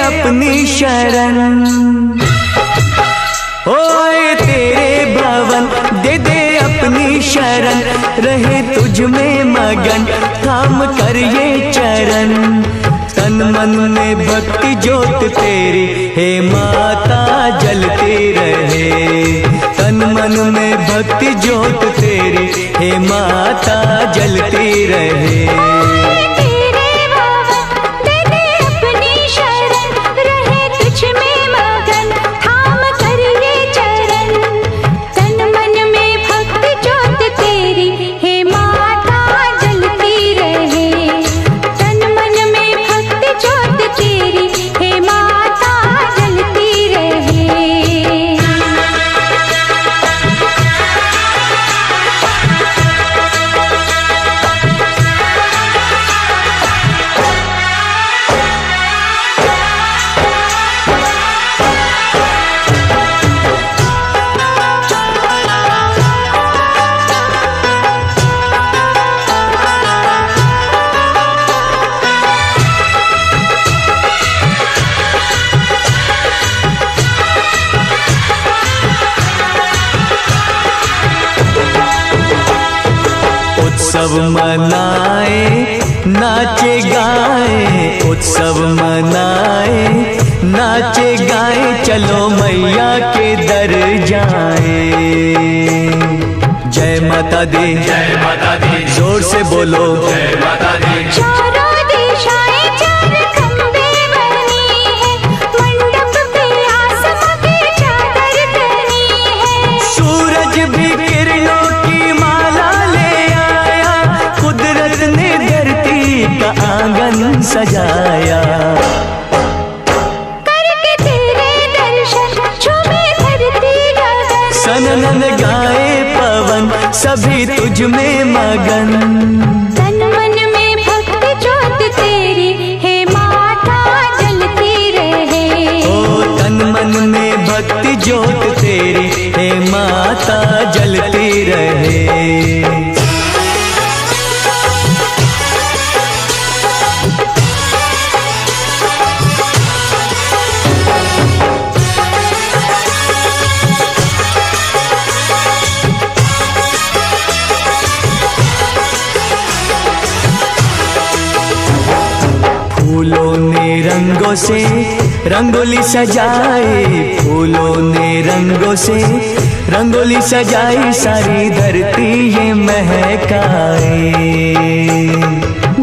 अपनी शरण। ओए तेरे भवन दे दे अपनी शरण, रहे तुझ में मगन थाम कर ये चरण। तन मन में भक्ति ज्योत तेरी हे माता जलती रहे। तन मन में भक्ति ज्योत तेरी हे माता जलती रहे। उत्सव मनाए नाचे गाए, उत्सव मनाए नाचे गाए, चलो मैया के दर जाए। जय माता दी, जय माता दी, जोर से बोलो जय माता दी। सूरज भी किरणों की माला ले आया, कुदरत ने धरती का आंगन सजाया। करके तेरे दर्शन झूमे धरती गगन, सनन गाए पवन सभी तुझ में मगन। तन मन में भक्ति ज्योत तेरी हे माता जलती रहे। ओ तन मन में भक्ति ज्योत तेरी हे माता जलती रहे। फूलों ने रंगों से रंगोली सजाए, फूलों ने रंगों से रंगोली सजाई, सारी धरती ये महकाए।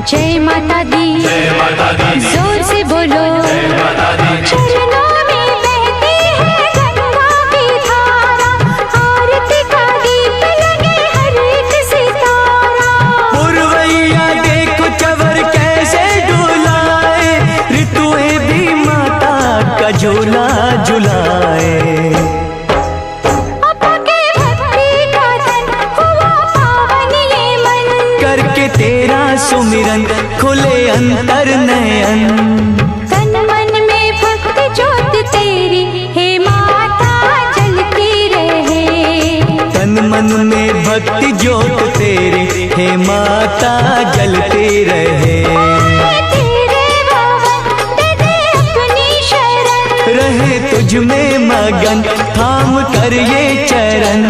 जय माता दी, जय माता दी, जोर से बोलो जय माता दी। चरणों में बहती है गंगा की धारा, आरती का दीप लगे हर एक सितारा। पुरवैया देखो चवर कैसे डुलाए, ऋतुएं भी माता का झूला झुलाए। करके तेरा सुमिरन खुले अंतर नयन। तन मन में भक्ति ज्योत तेरी हे माता जलती रहे। तन मन में भक्ति ज्योत तेरी हे माता जलती रहे। तेरे भवन दे दे अपनी शरण, रहे तुझ में मगन थाम कर ये चरण।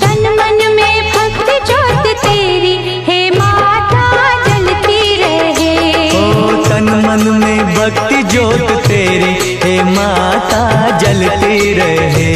तन मन में भक्ति ज्योत तेरी हे माता जलती रहे। ओ तन मन में भक्ति ज्योत तेरी हे माता जलती रहे।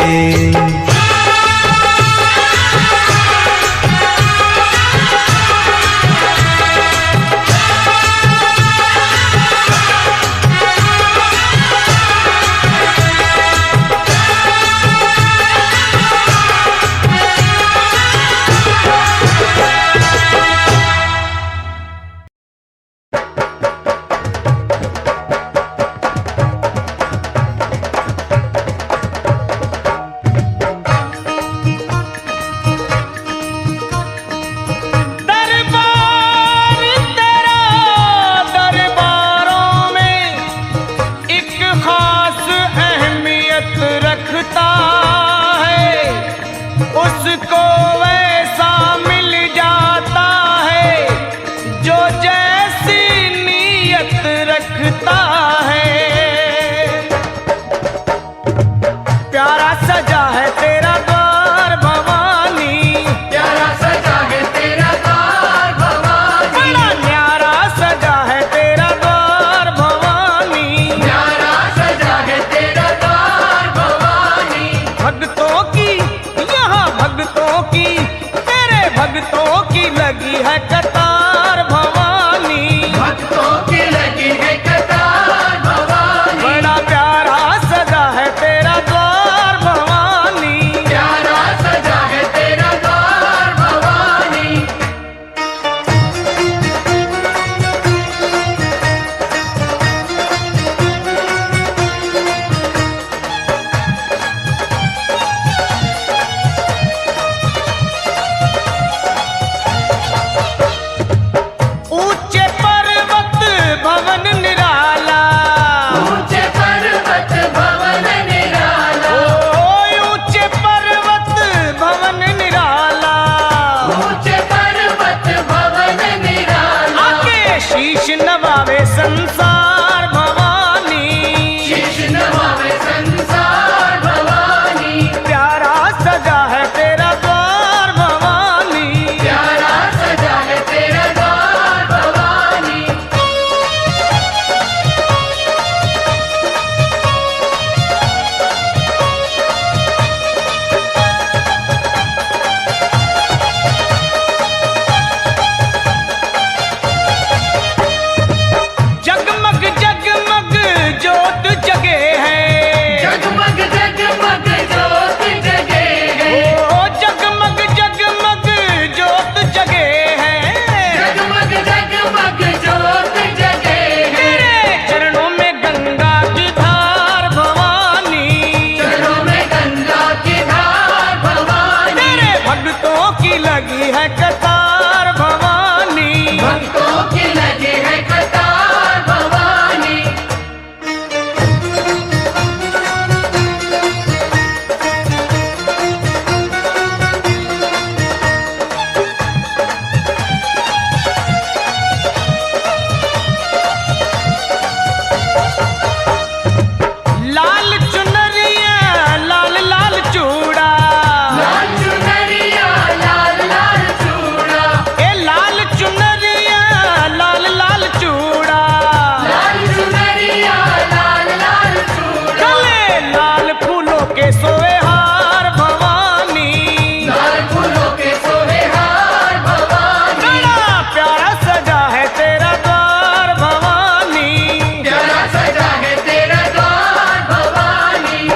नवावे संसार भवानी, शीश नवावे संसार भवानी, प्यारा सजा है तेरा द्वार भवानी, प्यारा सजा है तेरा द्वार भवानी। जगमग जगमग जोत जगे हैं, जगमग जगमग जोत जगे हैं, ओ जगमग जगमग जोत जगे हैं, जगमग जगमग जोत जगे हैं। तेरे चरणों में गंगा की धार भवानी, चरणों में गंगा की धार भवानी, तेरे भक्तों की लगी है कतार भवानी, भक्तों की लगी है कतार भवानी। लाल चुनरिया लाल लाल चूड़ा, लाल चुनरिया लाल लाल चूड़ा, ए लाल चुनरिया लाल लाल चूड़ा, लाल चुनरिया लाल लाल चूड़ा, गले लाल फूलों के सोए हार भवानी, लाल फूलों के सोहे हार भवानी, बड़ा प्यारा सजा है तेरा द्वार भवानी, प्यारा सजा है तेरा द्वार भवानी।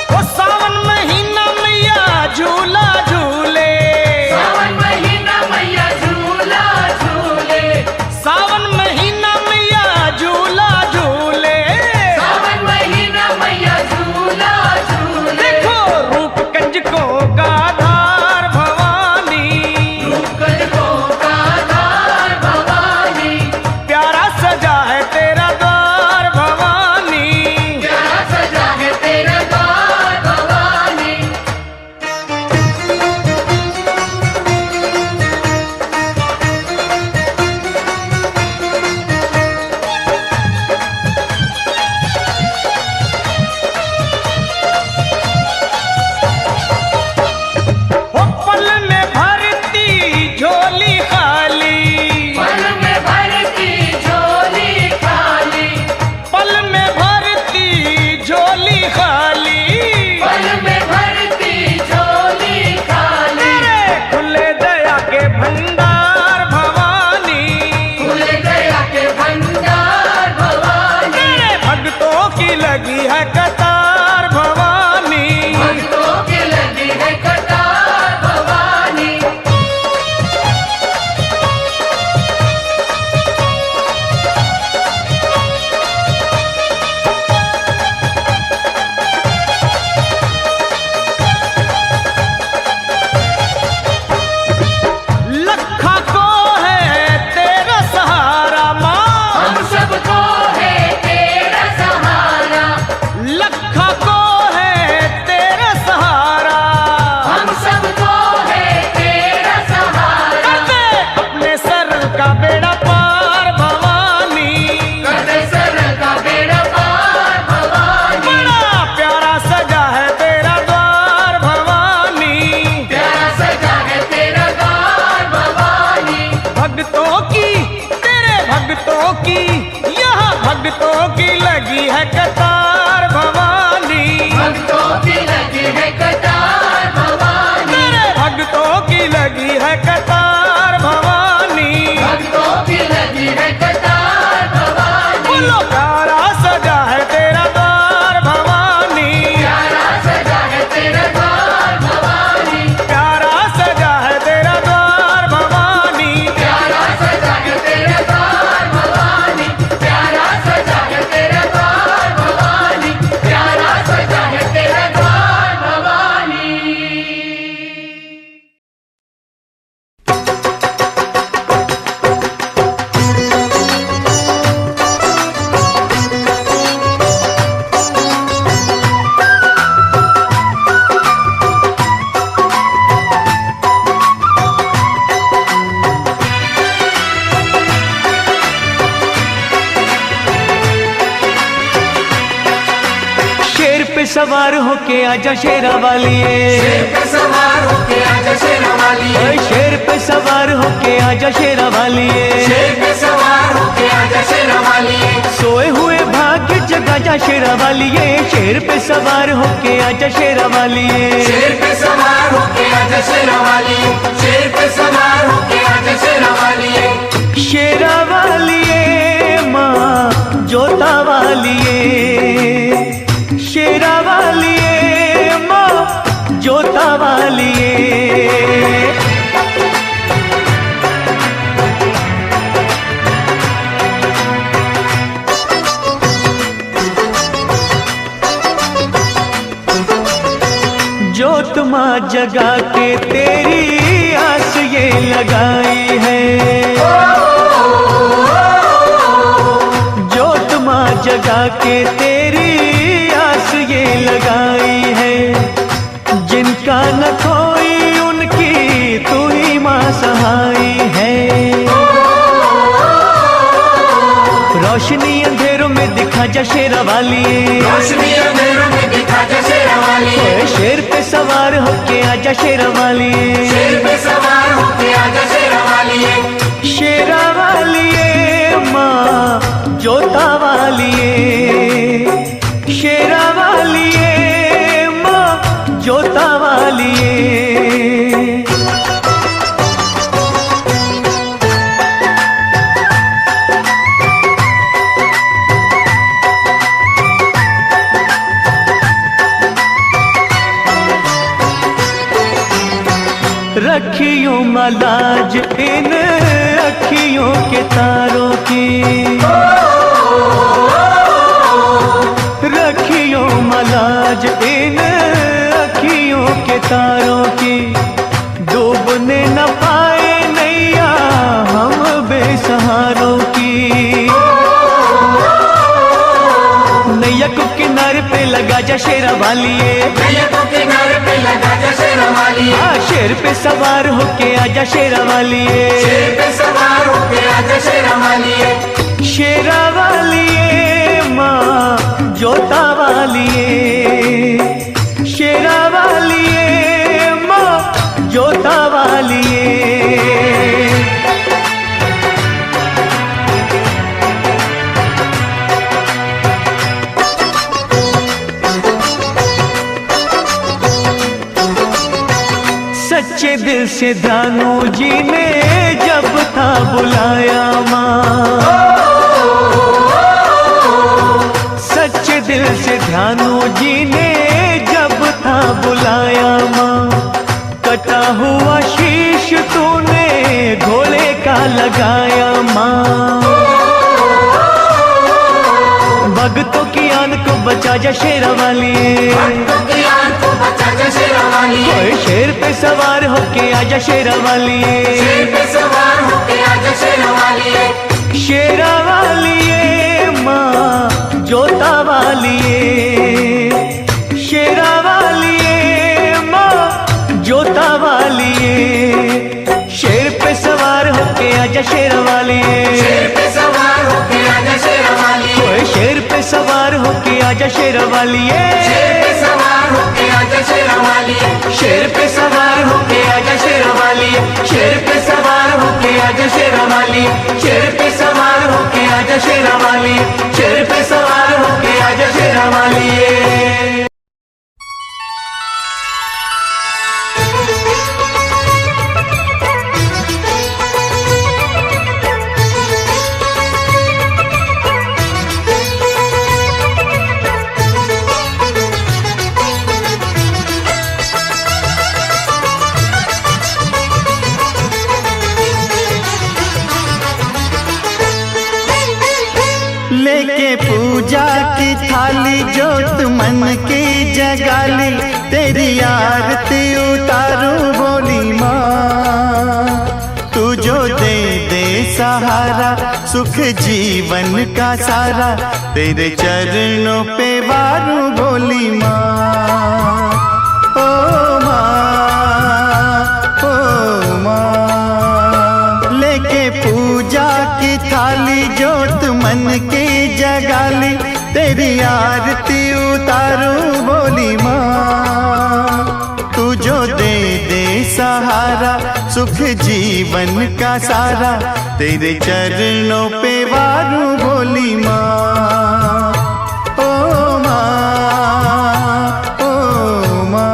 ओ सावन महीना मैया झूला झूले, सावन महीना मैया झूला झूले, सावन महीना मैया झूला झूले, सावन महीना मैया झूला झूले, देखो रूप कंजकों का धार भवानी, रूपकनकों का धार भवानी, प्यारा सजा है तेरा द्वार भवानी, प्यारा सजा है तेरा द्वार भवानी। ओ पल में भरती झोली खाली, पल में भरती झोली खाली, पल में भरती झोली खाली, पल में भरती झोली खाली, तेरे खुले दया के भंडार भवानी, खुल गया के भंडार भवानी, तेरे भक्तों की लगी है कतार भवानी, भक्तों की लगी है कतार भवानी। लखा को है तेरा सहारा माँ, हम सबको है तेरा सहारा, लखा को है तेरा सहारा, हम सबको है तेरा सहारा, करते अपने सर का बेड़ा पार भवानी, करते सर का बेड़ा पार भवानी, बड़ा प्यारा सजा है तेरा द्वार भवानी, प्यारा सजा है तेरा द्वार भवानी, भक्तों की तेरे भक्तों की यहाँ भक्तों की लगी है कतार भवानी, भक्तों की लगी है कतार भवानी, तेरे भक्तों की लगी है कतार भवानी, भक्तों की लगी है कतार भवानी, बोलो प्यारा सजा है तेरा द्वार भवानी, प्यारा सजा है तेरा द्वार भवानी, प्यारा सजा है तेरा द्वार भवानी, प्यारा सजा है तेरा द्वार भवानी, प्यारा सजा है तेरा द्वार भवानी। पे सवार होके आजा शेरा वालिए, शेर पे सवार होके आजा शेरा वालिए, ओए शेर पे सवार होके आजा शेरा वालिए, शेर पे सवार होके आजा शेरा वालिए, सोए हुए भाग्य जगा जा शेरा वालिए, शेर पे सवार होके आजा शेरा वालिए, शेर पे सवार होके आजा शेरा वालिए, शेर पे सवार होके आजा शेरा वालिए, शेरा वालिए माँ जोता वालिए, शेरा वालिए माँ जोता वालिए। जोत माँ जगा के तेरी आस ये लगाई है, जोत माँ जगा के तेरी आस ये लगाई है, जिनका न कोई उनकी तू ही माँ सहाई है। रोशनी अंधेरों में दिखा जा शेरा वालिए, रोशनी अंधेरों में दिखा जा शेरा वालिए, ओए शेर पे सवार होके आजा शेरा वालिए, शेर पे सवार होके आजा शेरा वालिए, शेरा वालिए माँ जोता वालिए, शेरा वालिए माँ जोता वालिए। रखियो मलाज इन अखियों के तारों की, रखियो मलाज इन अखियों के तारों की, डूबने न पाए नैया हम बेसहारों की, नैया को किनारे पे लगा जा शेरा वालिए, नैया को किनारे पे लगा जा शेरा वालिए, शेर पे सवार होके आजा शेरा वालिए, शेर पे सवार होके आजा शेरा वालिए, शेरा वालिए माँ जोता वालिए, शेरा वालिए माँ जोता वालिए। सच्चे दिल से दानू जी ने जब था बुलाया माँ, सच्चे दिल से ध्यानू जी ने जब था बुलाया माँ, कटा हुआ शीश तूने घोड़े का लगाया माँ, भक्तों की आन को बचा जा शेरा वालिए, भक्तों की आन को बचा जा शेरा वालिए, ओए शेर पे सवार होके आजा शेरा वालिए, शेर पे सवार होके आजा शेरा वालिए, शेरा वालिए माँ जोता वालिए, शेरा वालिए माँ जोता वालिए, शेर पे सवार होके आजा शेरा वालिए, शेर पे सवार होके आजा शेरा वालिए, ओए शेर पे सवार होके आजा शेरा वालिए, शेर पे सवार होके आजा शेरा वालिए, शेर पे सवार होके आजा शेरा वालिए, शेर पे सवार होके आजा शेरा वालिए, शेर पे सवार होके आजा शेरा वालिए, शेर पे सवार होके आजा शेरा वालिए। लेके पूजा की थाली जोत मन की जगाली, तेरी आरती उतारूं बोली माँ, तू जो दे दे सहारा सुख जीवन का सारा, तेरे चरणों पे वारूं बोली माँ, ओ माँ, ओ माँ। लेके पूजा की थाली जोत मन की जगाली, तेरी आरती उतारूं बोली माँ। तू जो दे दे सहारा सुख जीवन का सारा, तेरे चरणों पे वारूं बोली माँ। ओ माँ, ओ माँ।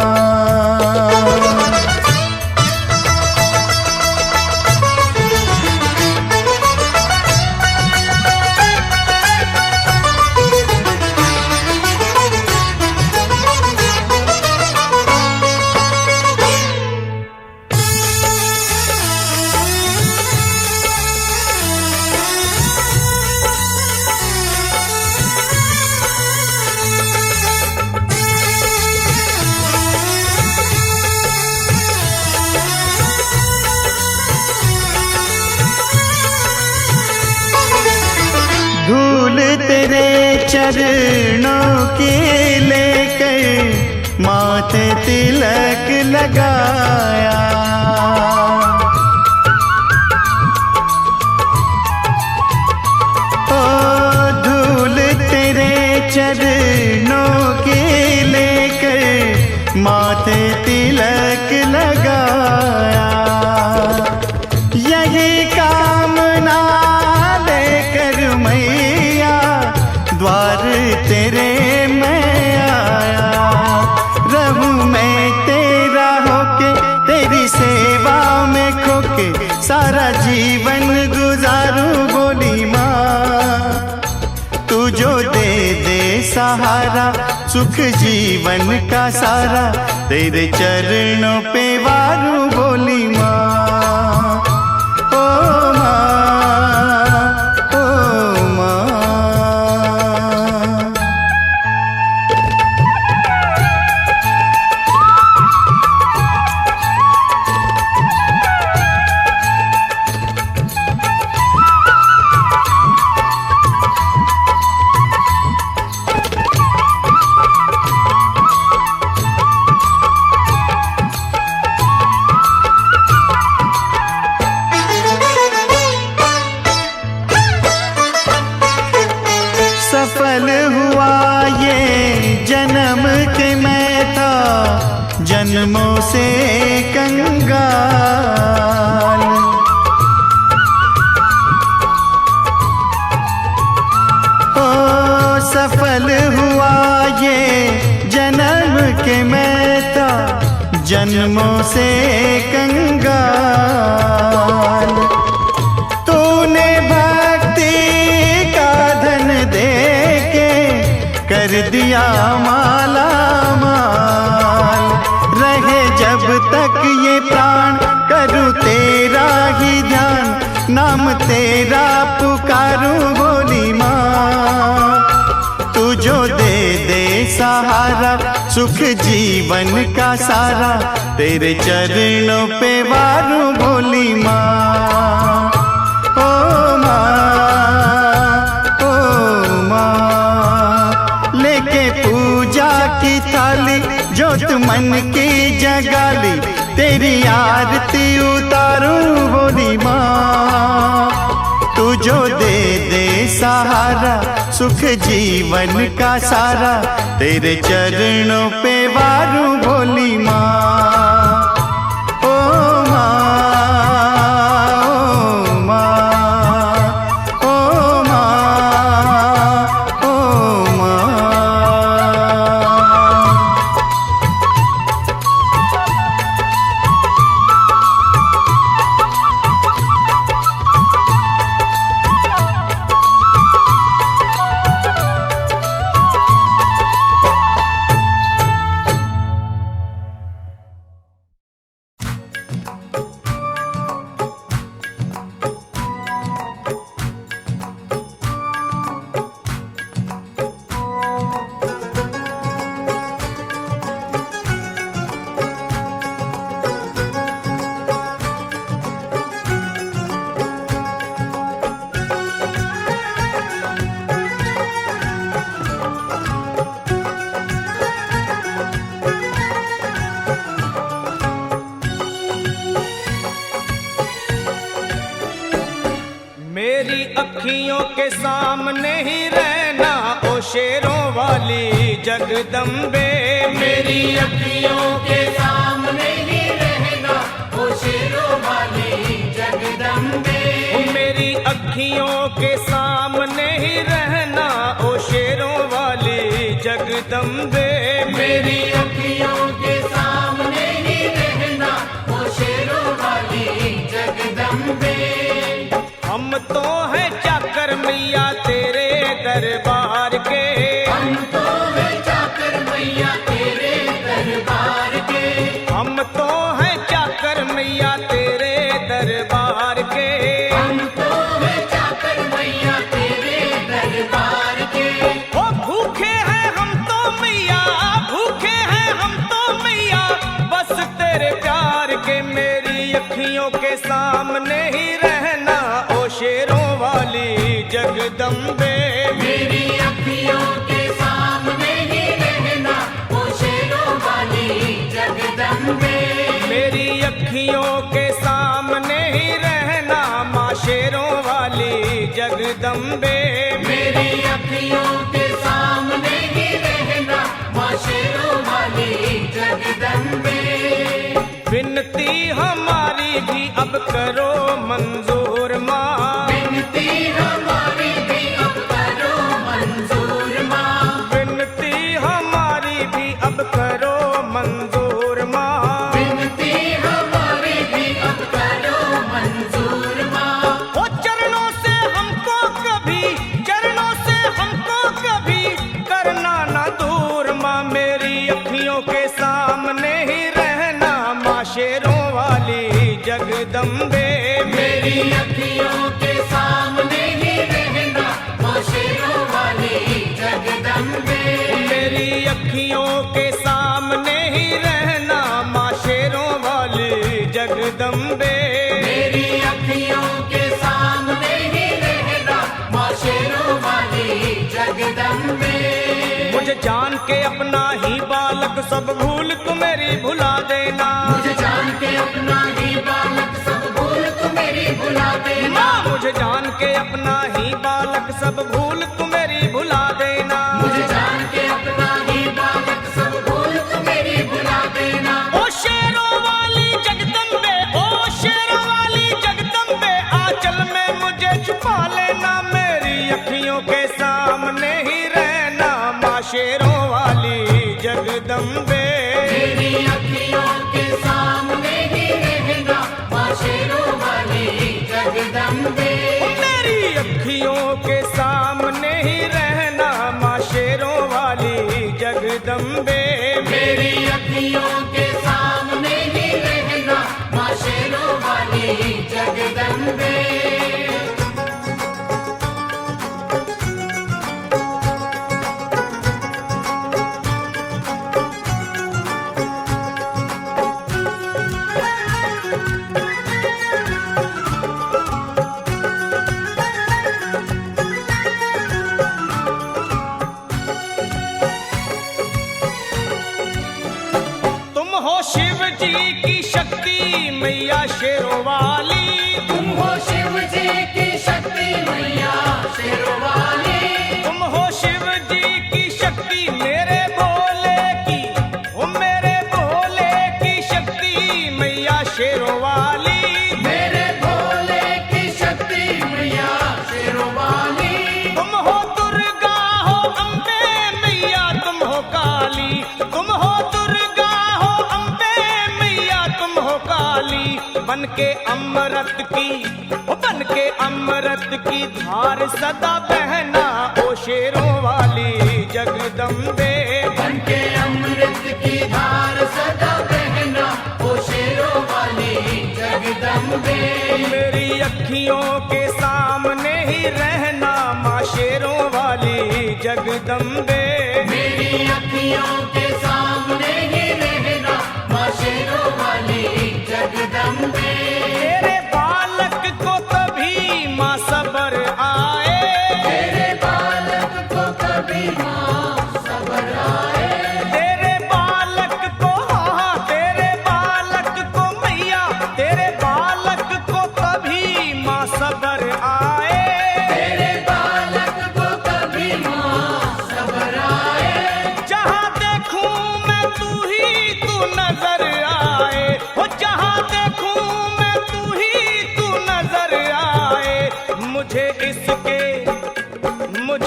धूल तेरे चरणों की लेकर माथे तिलक लगाया। ओ धूल तेरे चरणों की लेकर माथे तिलक लगाया। यही कामना लेकर मैया द्वार तेरे मैं आया। रहूं मैं तेरा होके तेरी सेवा में खोके, सारा जीवन गुजारूं बोली माँ। तू जो दे दे सहारा सुख जीवन का सारा, तेरे चरणों पे वारूं बोली माँ। ओ माँ, ओ माँ। सफल हुआ ये जन्म के मैं था जन्मों से कंगाल। ओ सफल हुआ ये जन्म के मैं था जन्मों से कंगाल। तूने भक्ति का धन दे के कर दिया माला माल। रहे जब तक ये प्राण करूं तेरा ही ध्यान, नाम तेरा पुकारूं बोली माँ। तू जो दे दे सहारा सुख जीवन का सारा, तेरे चरणों पे वारूं बोली माँ। ओ माँ, ओ माँ। लेके पूजा की थाली जोत मन की जगाली, तेरी आरती उतारूं बोली माँ। तू जो दे दे सहारा सुख जीवन का सारा, तेरे चरणों पे वारूं बोली माँ। ओ माँ, ओ माँ, ओ माँ, ओ माँ। अखियों के सामने ही रहना ओ शेरों वाली जगदम्बे। मेरी अखियों के सामने ही रहना ओ शेरों वाली जगदम्बे। मेरी अखियों के सामने ही रहना ओ शेरों वाली जगदम्बे। मेरी अखियों के सामने ही रहना ओ शेरों वाली जगदम्बे। हम तो हैं चाकर मैया तेरे दरबार के। हम तो हैं चाकर मैया तेरे दरबार के। हम तो हैं चाकर मैया तेरे दरबार के। हम तो हैं चाकर मैया तेरे दरबार के। ओ भूखे हैं हम तो मैया, भूखे हैं हम तो मैया बस तेरे प्यार के। मेरी अखियों के सामने ही रहना ओ शेरों वाली जगदम्बे। मेरी अखियों के सामने ही रहना ओ शेरों वाली जगदम्बे। मेरी अखियों के सामने ही रहना माँ शेरों वाली जगदम्बे। मेरी अखियों के सामने ही रहना माँ शेरों वाली जगदम्बे। विनती हमारी भी अब करो मंजूर माँ। विनती हमारी भी अब करो मंजूर माँ। विनती हमारी भी अब करो मंजूर माँ। विनती हमारी भी अब करो मंजूर माँ। ओ चरणों से हमको कभी, चरणों से हमको कभी करना ना दूर माँ। मेरी अखियों के सामने ही रहना माँ शेरों वाली जगदम्बे। मेरी अखियों के सामने ही रहना माँ शेरों वाली जगदम्बे। मेरी अखियों के सामने ही रहना माँ शेरों वाली जगदम्बे। मेरी अखियों के सामने ही रहना माँ शेरों वाली जगदम्बे। मुझे जान के अपना ही बालक सब भूल तू मेरी भुला देना। मुझे जान के अपना ही बालक सब भूल तू मेरी भुला देना। माँ मुझे जान के अपना ही बालक सब भूल तू मेरी भुला देना। मुझे जान के अपना ही बालक सब भूल तू मेरी भुला देना। ओ शेरों वाली जगदम्बे, ओ शेरों वाली जगदम्बे आंचल में मुझे छुपा लेना। मेरी अखियों के सामने ही रहना माँ शेरों वाली जगदम्बे। मेरी अखियों के सामने ही रहना माँ शेरों वाली जगदम्बे। मेरी अखियों के सामने ही रहना माँ शेरों वाली जगदम्बे। मेरी अखियों के सामने ही रहना माँ शेरों वाली जगदम्बे। तुम हो शिव जी की शक्ति मैया शेरों वाली। तुम हो शिव जी की शक्ति मैया शेरों वाली। तुम हो शिव जी की शक्ति मेरे भोले की, ओ मेरे भोले की शक्ति मैया शेरों वाली। मेरे भोले की शक्ति मैया शेरों वाली। तुम हो दुर्गा हो अम्बे मैया तुम हो काली। तुम हो दुर्गा हो अम्बे मैया तुम हो काली। बन के अमृत की, ओ बन के अमृत की धार सदा बहना ओ शेरों वाली जगदम्बे। बन के अमृत की धार सदा बहना ओ शेरों वाली जगदम्बे। मेरी अखियों के सामने ही रहना माँ शेरों वाली जगदम्बे। मेरी अखियों के सामने ही रहना माँ शेरों वाली जगदम्बे। तेरे बालक को कभी माँ सबर आए। तेरे बालक को कभी माँ सबर आए। तेरे बालक को, हाँ तेरे बालक को मैया, तेरे बालक को कभी माँ सबर आए। तेरे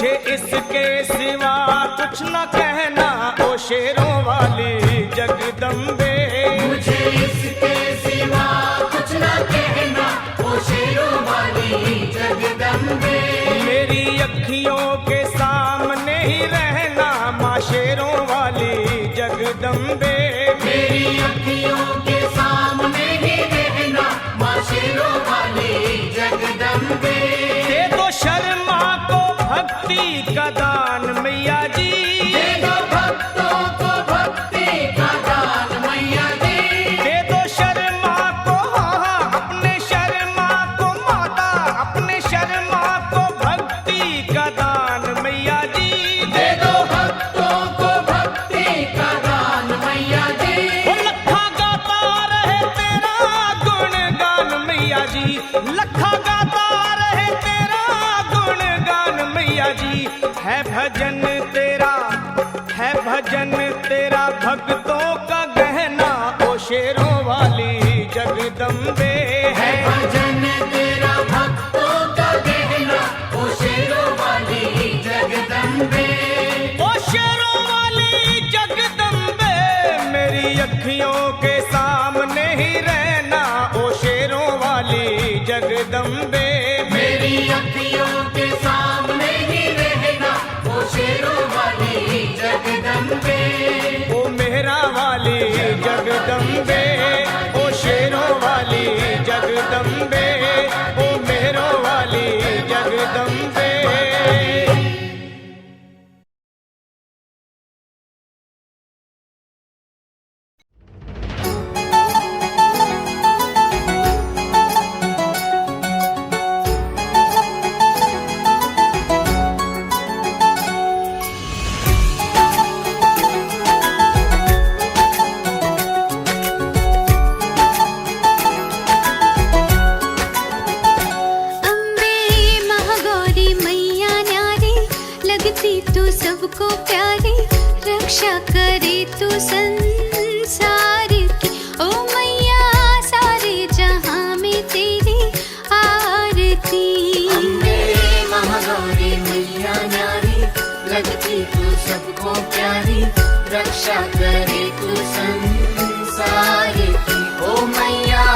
मुझे इसके सिवा कुछ न कहना ओ शेरों वाली जगदम्बे। मुझे इसके सिवा कुछ न कहना ओ शेरों वाली जगदम्बे। मेरी अखियों के सामने ही रहना माँ शेरों वाली जगदम्बे। मेरी अखियों के सामने ही रहना माँ शेरों वाली जगदम्बे। दे दो शर्मा को भक्ति का दान मैया जी। दे दो भक्तों को भक्ति का दान मैया जी। दे दो शर्मा को हाँ अपने शर्मा को माता अपने शर्मा को भक्ति का दान मैया जी। दे दो भक्तों को भक्ति का दान मैया जी। वो लखा गाता रहे तेरा गुणगान मैया जी। लखा गाता रहे तेरा गुणगान मैया जी। है भजन तेरा भक्तों का गहना ओ शेरों वाली जगदम्बे। है भजन तेरा भक्तों का गहना ओ शेरों वाली जगदम्बे। ओ शेरों वाली जगदम्बे मेरी अखियों के सामने ही रहना ओ शेरों वाली जगदम्बे। मेरी अखियों के सामने ही रहना ओ शेरों वाली जगदम्बे। ओ मेहरा वाली जगदम्बे ओ शेरों वाली जगदम्बे ओ मेहरों वाली जगदम्बे। सबको प्यारी रक्षा करे तू संसार की। ओ मैया सारे जहां में तेरी आरती। अम्बे महागौरी मैया न्यारी लगती तू सबको प्यारी रक्षा करे तू संसार की। ओ मैया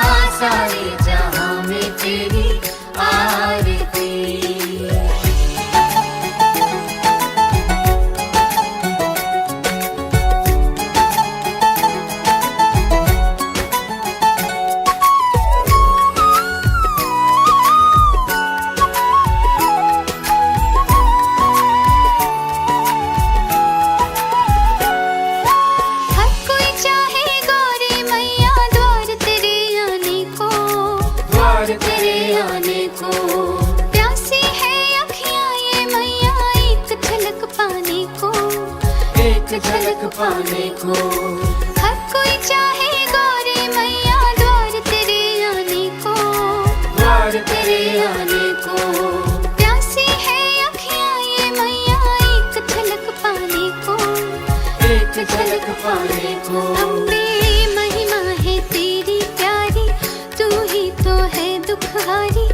सारे जहां में तेरी आरती। प्यासी है अखियां ये मैया एक झलक पाने को। एक झलक पाने को हर कोई चाहे गौरी मैया द्वार तेरे आने को। द्वार तेरे आने को प्यासी है अखियां ये मैया एक झलक पाने को। एक झलक पाने को अम्बे महिमा है तेरी प्यारी तू ही तो है दुखहारी।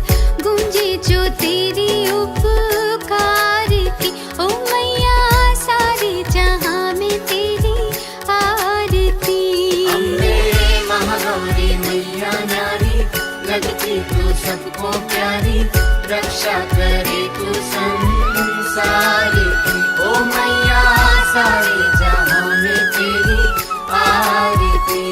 गूंजे जो तेरी उपकार की। ओ मैया सारे जहां में तेरी आरती। अम्बे महागौरी मैया न्यारी लगती तू सबको प्यारी रक्षा करे तू संसार की। ओ मैया सारे जहां में तेरी आरती।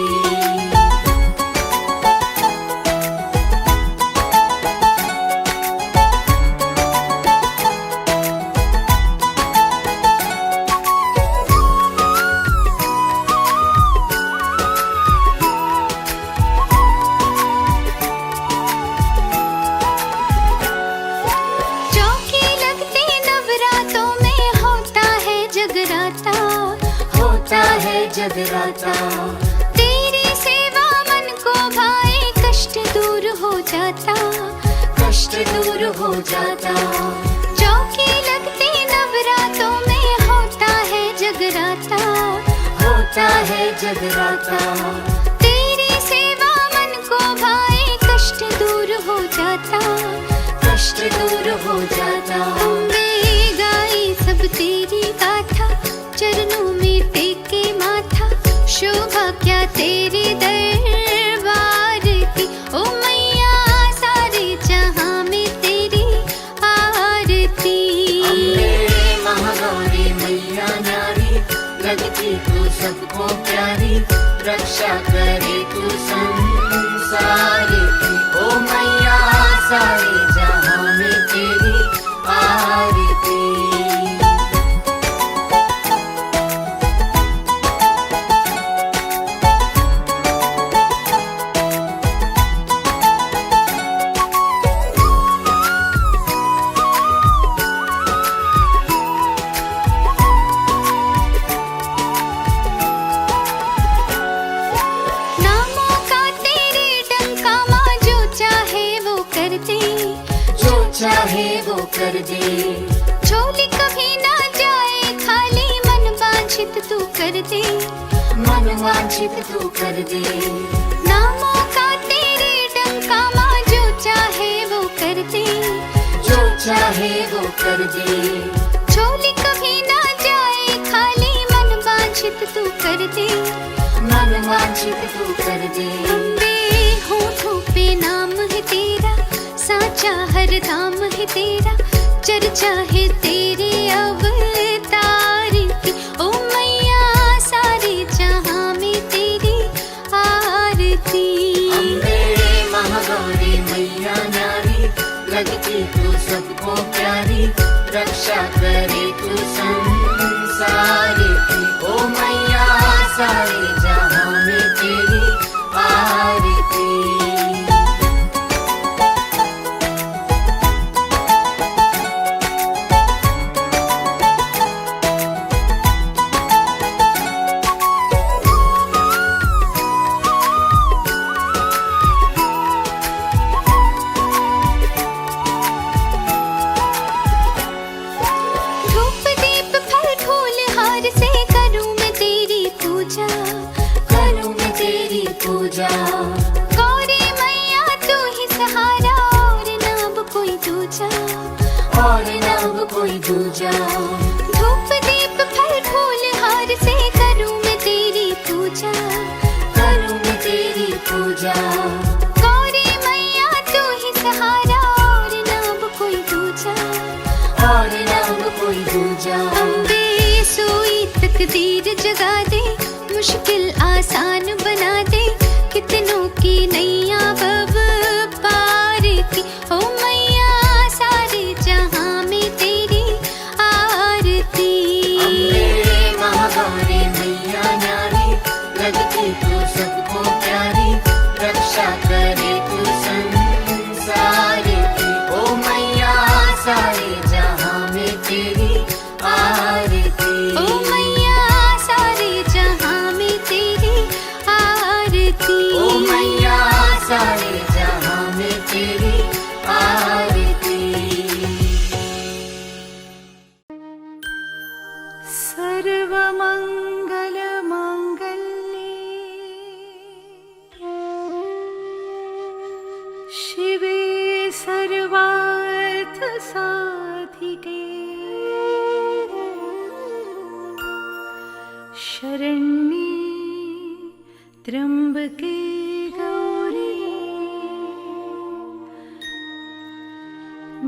जगराता तेरी सेवा मन को भाए कष्ट दूर हो जाता। कष्ट दूर हो जाता चौकी लगती नवरातों में होता है जगराता। होता है जगराता तेरी सेवा मन को भाए कष्ट दूर हो जाता। कष्ट दूर हो जाता अम्बे गाई कर दे। झोली कभी ना जाए खाली, मन वांछित तू कर दे। मन वांछित तू कर दे। नामों का तेरे डंका माँ, जो चाहे वो कर दे। जो चाहे वो कर दे। झोली कभी ना जाए खाली, मन वांछित तू कर दे। मन वांछित तू कर दे। अम्बे होठों पे नाम है तेरा, साचा हर धाम है तेरा, चर्चा है तेरे अवतार की। ओ मैया सारे जहां में तेरी आरती। अम्बे महागौरी मैया नारी, लगती तू सबको प्यारी, रक्षा करे तू संसार की। ओ मैया सारे जहां में तेरी आरती। धूप दीप फल फूल हार से करूं मैं तेरी पूजा। करूं मैं तेरी पूजा। गौरी मैया तू ही सहारा, और ना अब कोई दूजा। और न अब कोई दूजा। धूप दीप फल फूल हार से करूं मैं तेरी पूजा। करूं मैं तेरी पूजा। गौरी मैया तू ही सहारा, और ना अब कोई दूजा। और न अब कोई दूजा। अम्बे सोई तकदीर जगा दे, मुश्किल आसान बना दे, कितनों की नैया बब पार की। ओ मैया सारे जहां में तेरी आरती। अम्बे महागौरी मैया नारी, लगती तू सबको प्यारी, रक्षा करे तू संसार की। ओ मैया सारे जहां में तेरी आरती। ओ मैया सारे जहां में तेरी आरती। ओ मैया सारे जहां में तेरी आरती। सर्वमंगल मांगल्ये शिवे सर्वार्थ साधिके, शरण्ये त्र्यंबके गौरी,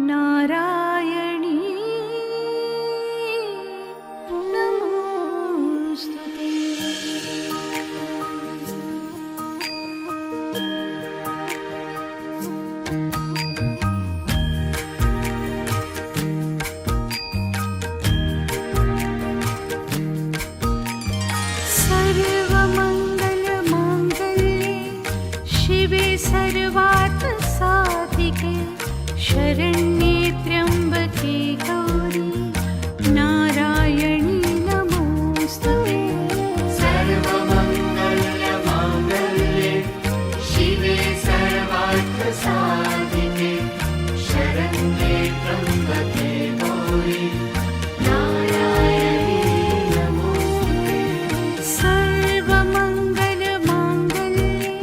नारायणी नमोस्तुते। सर्वमंगल मांगल्ये शिवे सर्वार्थ साधिके, शरण्ये त्र्यंबके गौरी, नारायणी नमोस्तुते। सर्वमंगलमांगल्ये शिवे सर्वार्थ साधिके, शरण्ये त्र्यंबके गौरी, नारायणी नमोस्तुते। सर्वमंगल मांगल्ये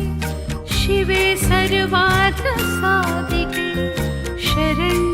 शिवे सर्वार्थ साधिके, शरण्ये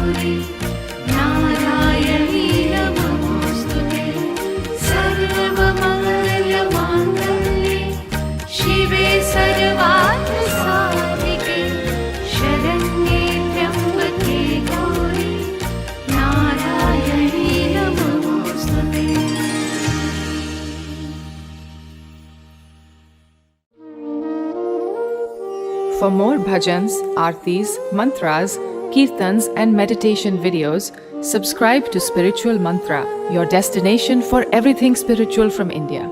गौरी नारायणी नमोस्तुते सर्वमङ्गलमाङ्गल्ये शिवे सर्वार्थसाधिके शरण्ये त्र्यम्बके गौरी नारायणी नमोस्तुते। For more bhajans, aartis, mantras, kirtans, and meditation videos, subscribe to Spiritual Mantra, your destination for everything spiritual from India.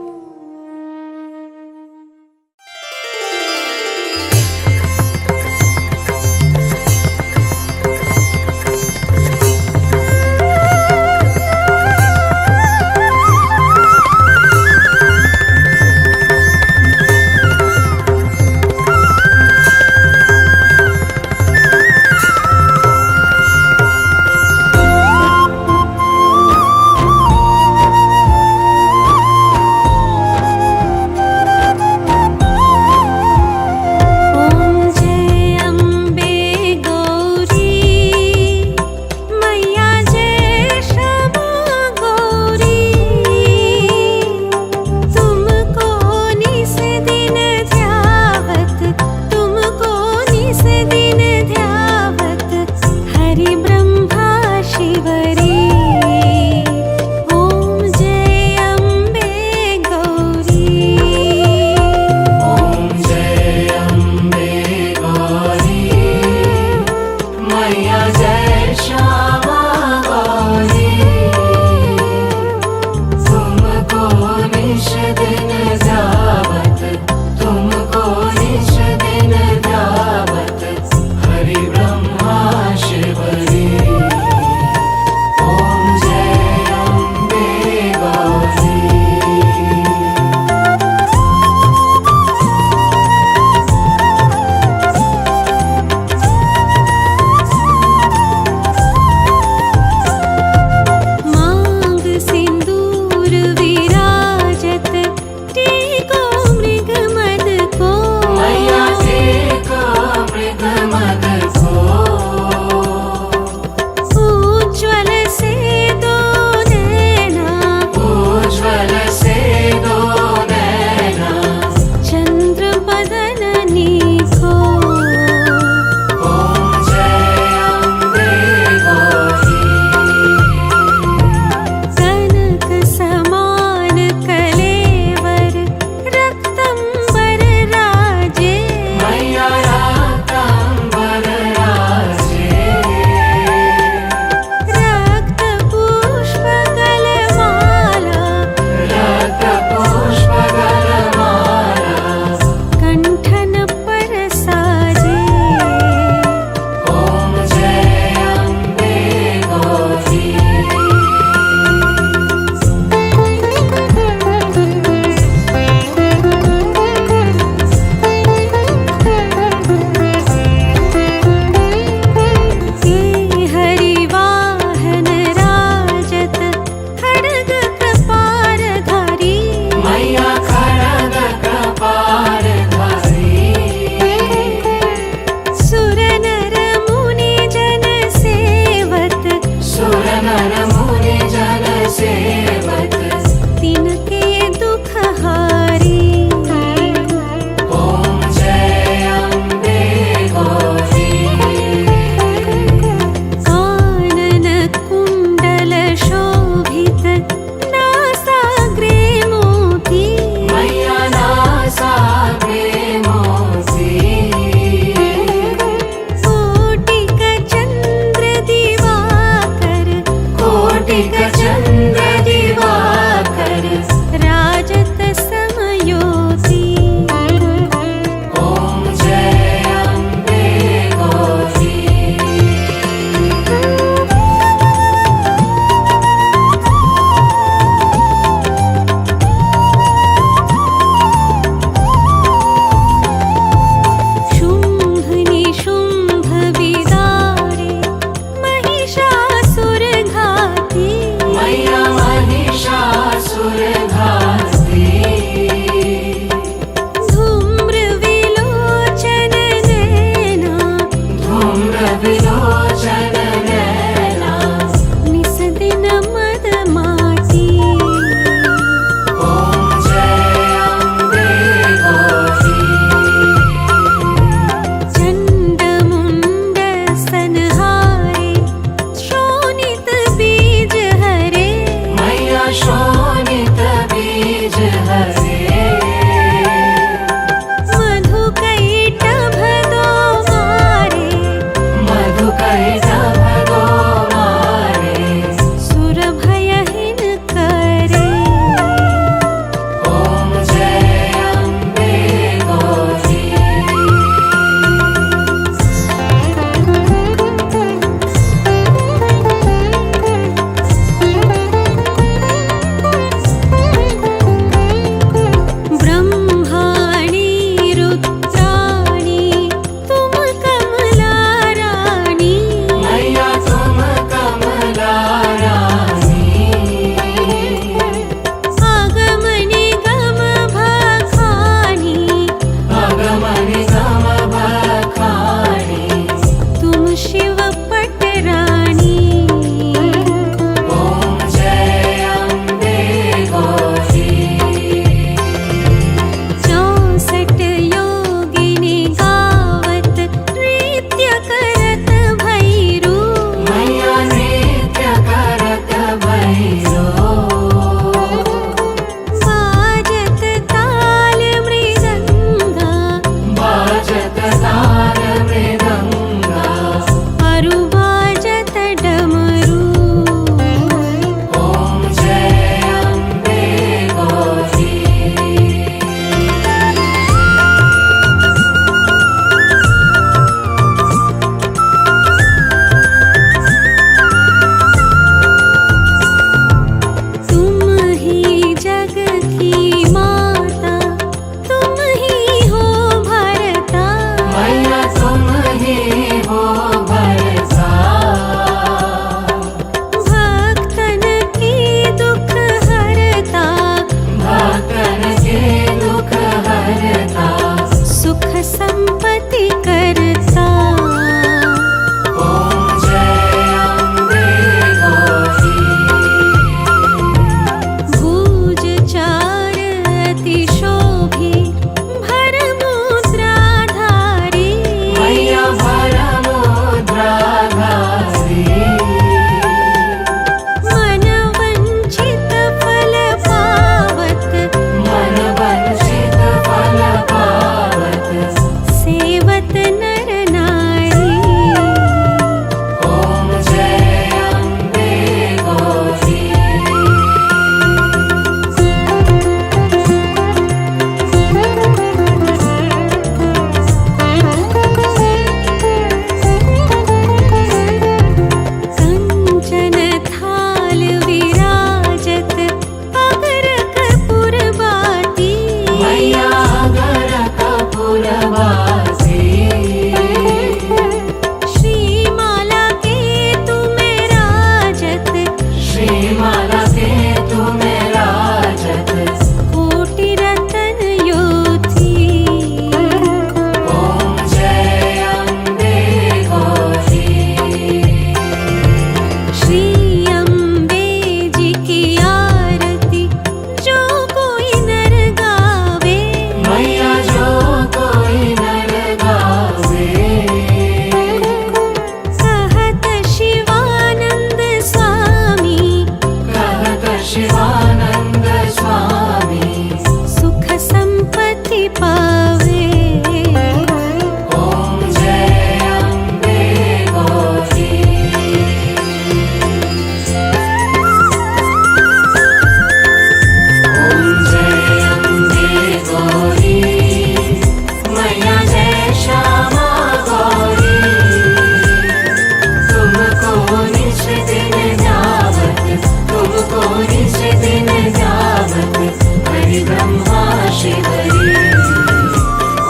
श्रीमाला के तुम्हें राजत कोटि रतन योथी ओम जय अम्बे गौरी श्री अम्बे जी की आरती जो कोई नर गावे मैया जो कोई नर गावे कहत शिवानंद स्वामी कहत शिवानंद स्वामी सुख संपत्ति पावे ओम जय अम्बे गौरी ओम जय अम्बे गौरी मैया जय श्यामा गौरी तुमको निज दिन जावत तुमको निज दिन जावत हरि ब्रह्मा शिवरी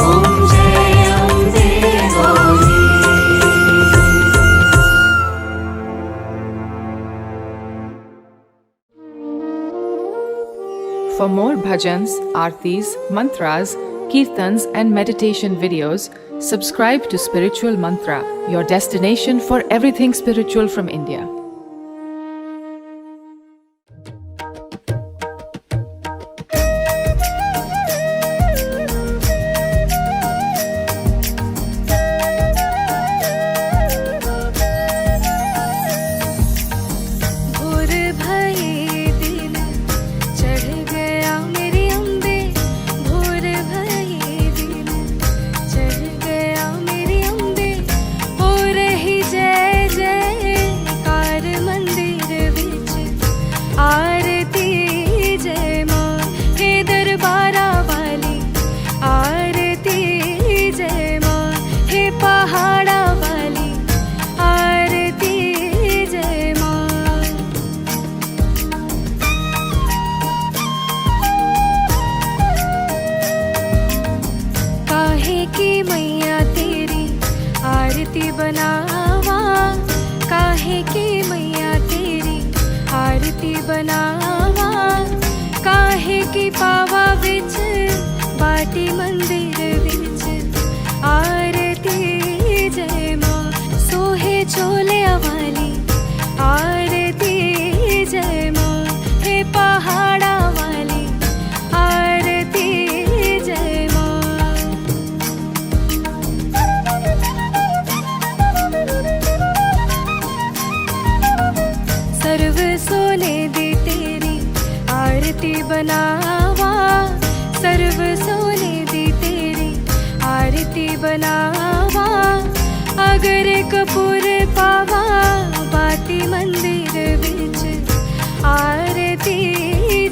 ओम जय Ambe Gauri For more bhajans, aartis, mantras, kirtans, and meditation videos, subscribe to Spiritual Mantra, your destination for everything spiritual from India. भोर भये दिन चढ़ गया मेरी अम्बे भोर भये दिन चढ़ गया मेरी अम्बे हो रही जय जयकार मंदिर विच आरती जय माँ हे दरबारा वाली आरती जय माँ हे पहाड़ा वाली आरती जय माँ काहे की मैया तेरी आरती बनावा काहे की मैया तेरी आरती बनावा काहे की पावा विच बाटी मंदिर विच आरती जय माँ सोहे चोले वाली आरती जय माँ हे पहाड़ा वाली आरती जय माँ सर्व सोने दी तेरी आरती बनावा सर्व सोने दी तेरी आरती बनावा अगर कपूर पावा बाती मंदिर विच आरती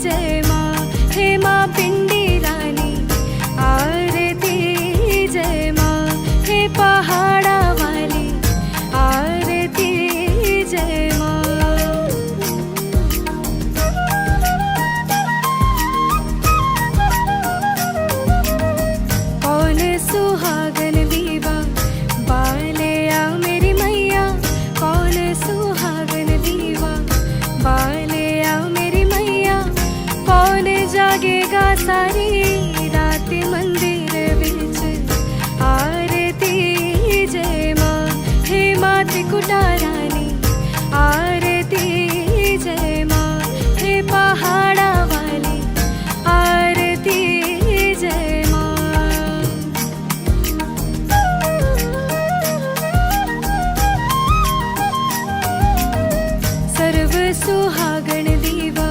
जय माँ हे माँ पिंडी रानी आरती जय माँ हे पहाड़ा वाली आरती जय माँ कौन सुहागन दीवा बाले आ मेरी मैया कौन सुहागन दीवा बाले आ मेरी मैया कौन जागेगा सारी रात मंदिर विच आरती जय माँ हे मात कुटा रानी आरती जय माँ हे पहाड़ा वाली आरती जय माँ सर्व सुहागन दीवा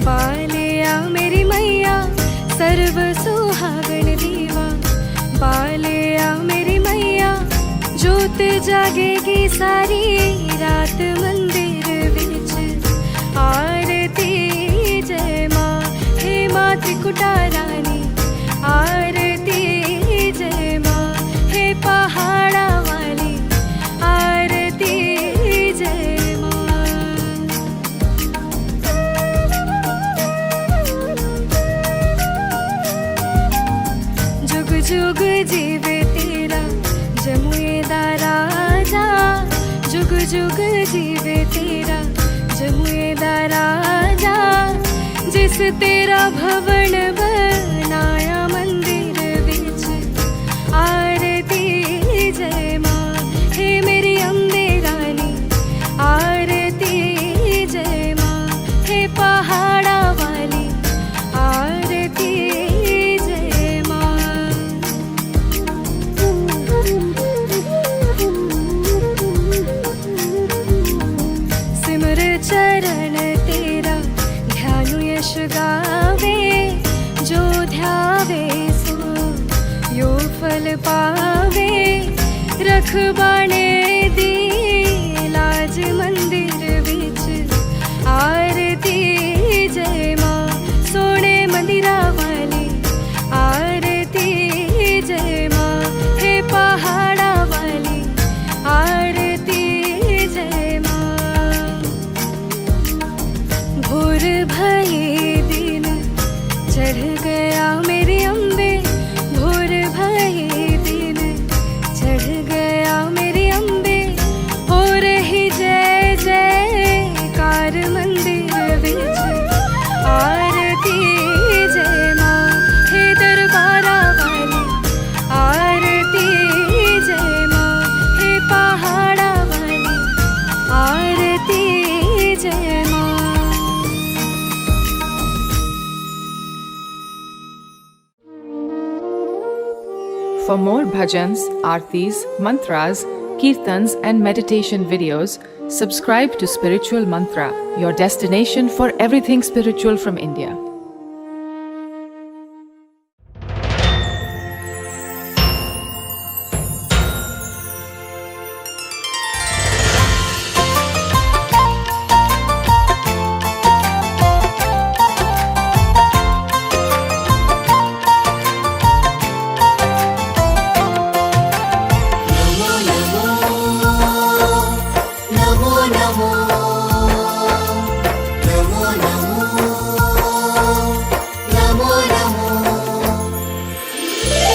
बाले आ मेरी मैया सर्व सुहागन दीवा बाले आ मेरी मैया जोत जागेगी सारी रात मंदिर विच आरती जय माँ हे माँ त्रिकुटा रानी आरती जय माँ हे पहाड़ा वाली आरती जय माँ जुग जुग जीवे तेरा जमुए दा राजा जुग जुग जीवे तिस तेरा भवन बनाया मंदिर विच आरती जय माँ हे मेरी अम्बे रानी आरती जय माँ हे पहाड़ा वाली आरती जय माँ सिमर चरण तेरा ध्यानु यश गावे जो ध्यावे सो यो फल पावे रखबाणे दी लाज मंदिर विच आरती जय माँ सोने मंदिरा वाली आरती जय माँ हे पहाड़ा वाली आरती जय माँ भोर भये दिन चढ़ गया मेरी अम्बे भोर भये दिन चढ़ गया मेरी अम्बे हो रही जय जयकार मंदिर विच आरती जय माँ हे दरबारा वाली आरती जय माँ हे पहाड़ा वाली आरती जय माँ For more bhajans, aartis, mantras, kirtans, and meditation videos, subscribe to Spiritual Mantra, your destination for everything spiritual from India. Namo Namo Namo Namo Namo Namo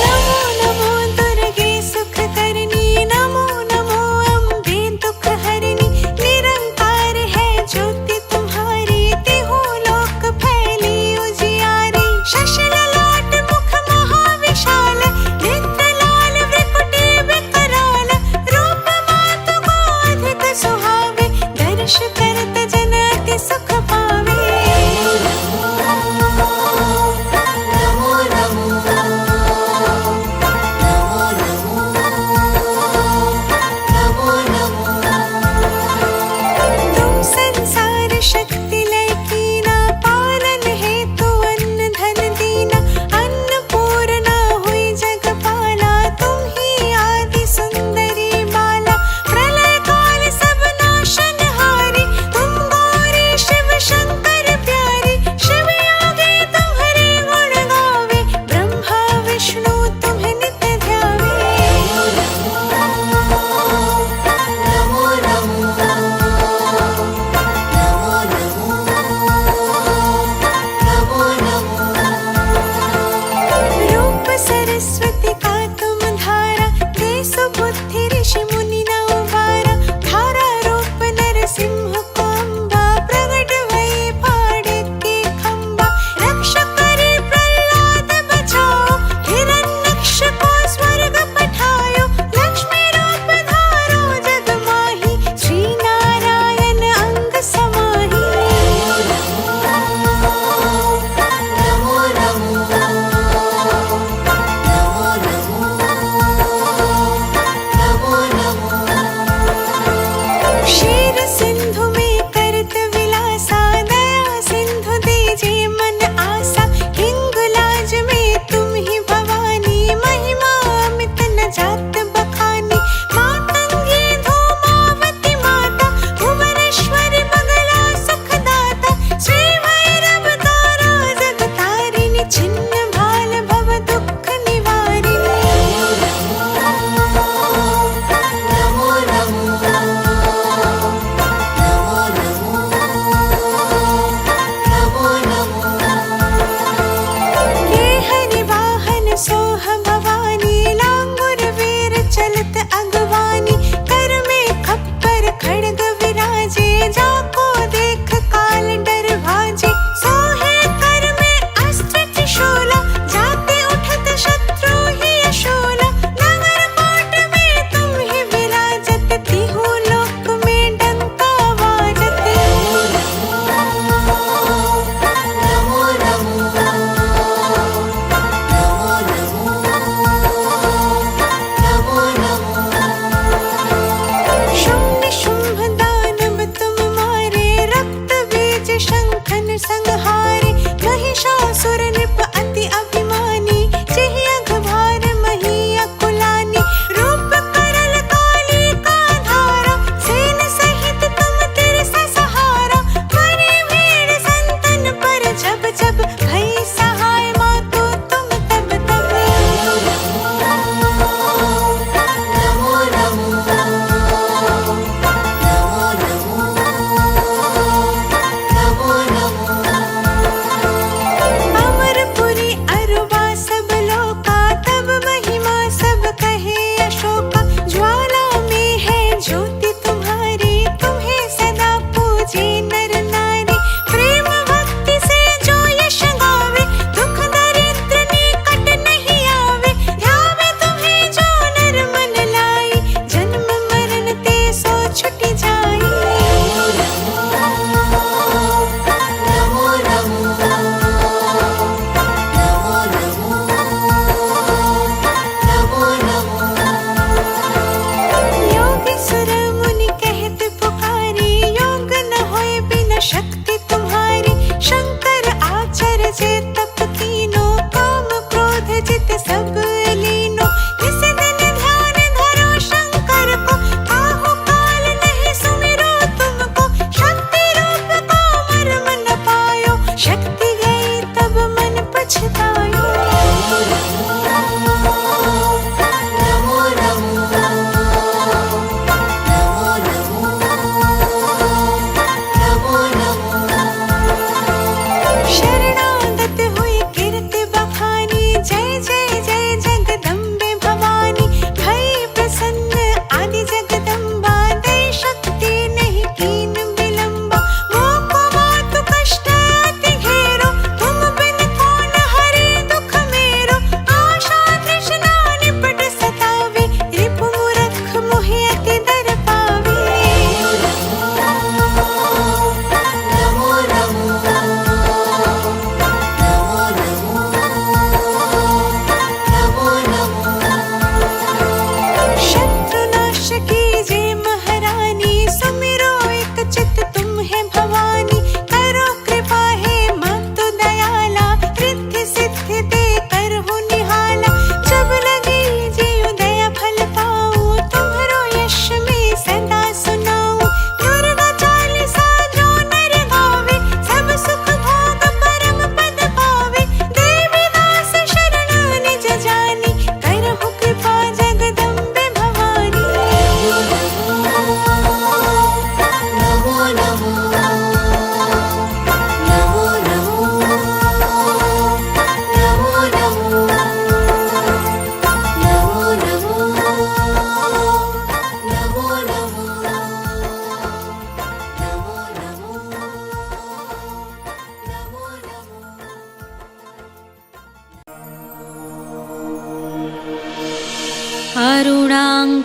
Namo Namo दुर्गे सुख करनी नमो नमो अम्बे दुख हरनी निरंकार है ज्योति तुम्हारी तिहु लोक फैली उजियारी शशि ललाट मुख महाविशाल नेत्र लाल वृकुटी विकराल रूप मातु को अधिक सुहावे दर्श करत जन अति सुख पावे नमो नमो नमो नमो तुम संसार शक्ति लय कीना पालन हेतु अन्न धन दीना अन्नपूर्णा हुई जगपाला तुम ही आदि सुंदरी बाला प्रलय काल सब नाशनहारी तुम गौरी शिव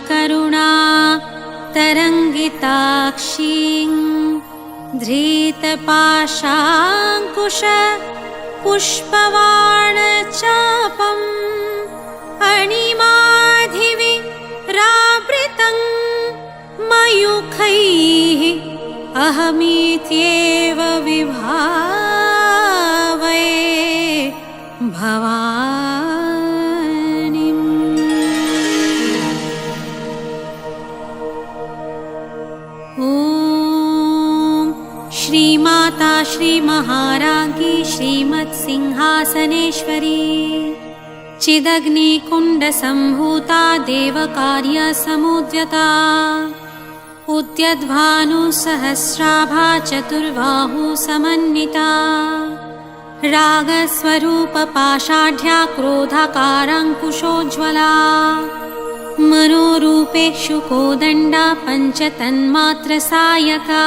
करुणा तरङ्गिताक्षीं धृतपाशाङ्कुश पुष्पवाणचापम् अणिमाधिविरावृतं मयूखैः अहमित्येव विभावये भवानीम्। ॐ श्रीमाता श्रीमहाराज्ञी श्रीमत्सिंहासनेश्वरी चिदग्निकुण्डसम्भूता देवकार्यसमुद्यता उद्यद्भानुसहस्राभा चतुर्बाहुसमन्विता रागस्वरूपपाषाढ्या क्रोधाकाराङ्कुशोज्ज्वला मनोरूपेषु कोदण्डा पञ्चतन्मात्रसायका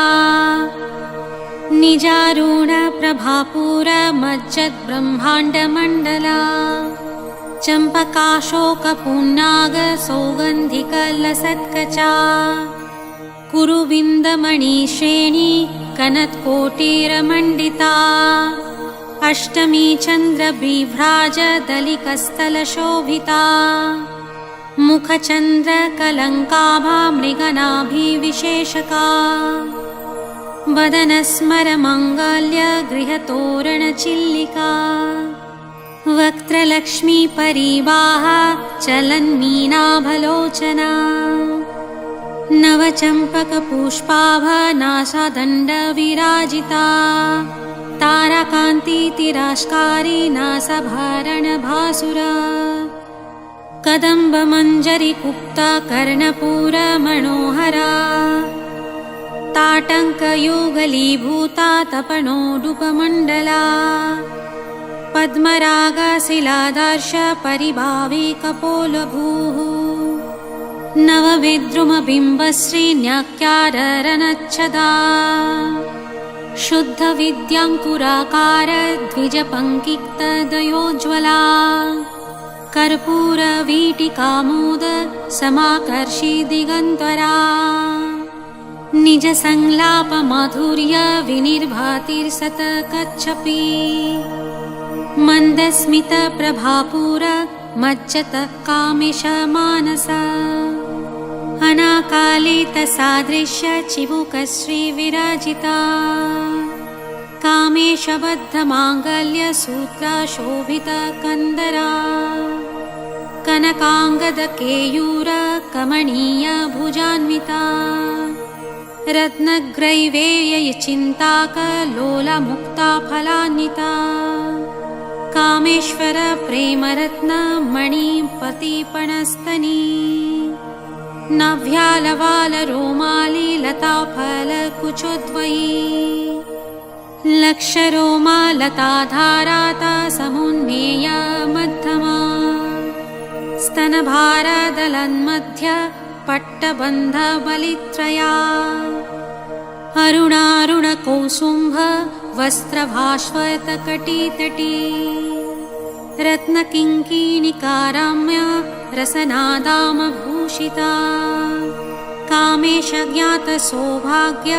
निजारूढप्रभापूरमज्जद्ब्रह्माण्डमण्डला चम्पकाशोकपुन्नागसौगन्धिकलसत्कचा कुरुविन्दमणिश्रेणी कनत्कोटिरमण्डिता अष्टमी चन्द्रबिभ्राजदलिकस्थलशोभिता मुखचन्द्रकलङ्काभा मृगनाभिविशेषका वदनस्मरमङ्गल्य गृहतोरणचिल्लिका वक्त्रलक्ष्मीपरिवाह चलन्मीनाभलोचना नवचम्पकपुष्पाभनासादण्डविराजिता ताराकान्तितिरस्कारी नासभरणभासुरा कदम्बमञ्जरीकुप्तकर्णपूरमनोहरा ताटङ्कयुगलीभूता तपणोडुपमण्डला पद्मरागशिलादर्श परिभावी कपोलभूः नवविद्रुमबिम्बश्रीन्याक्याररनच्छदा शुद्धविद्याङ्कुराकार द्विजपङ्किक्तदयोज्ज्वला कर्पूरवीटिकामोद समाकर्षि दिगन्तरा निजसंलापमाधुर्य विनिर्भातिर्सतकच्छपि मन्दस्मितप्रभापूर मज्जतः कामेशमानस अनाकालितसादृश्य चिबुकश्रीविराजिता कामेशबद्धमाङ्गल्यसूत्रशोभितकन्दरा कनकाङ्गदकेयूरकमणीयभुजान्विता रत्नग्रैवेयचिन्ताकलोलमुक्ताफलान्विता कामेश्वर प्रेमरत्नमणिपतिपणस्तनी नव्यालवालरोमाली लताफलकुचोद्वयी लक्षरोमा लताधाराता समुन्मेय मध्यमा स्तनभारदलन्मध्य पट्टबन्धबलित्रया अरुणारुणकौसुम्भ वस्त्रभास्वतकटितटी रत्नकिङ्किणिकाराम्य रसनादामभूषिता कामेशज्ञातसौभाग्य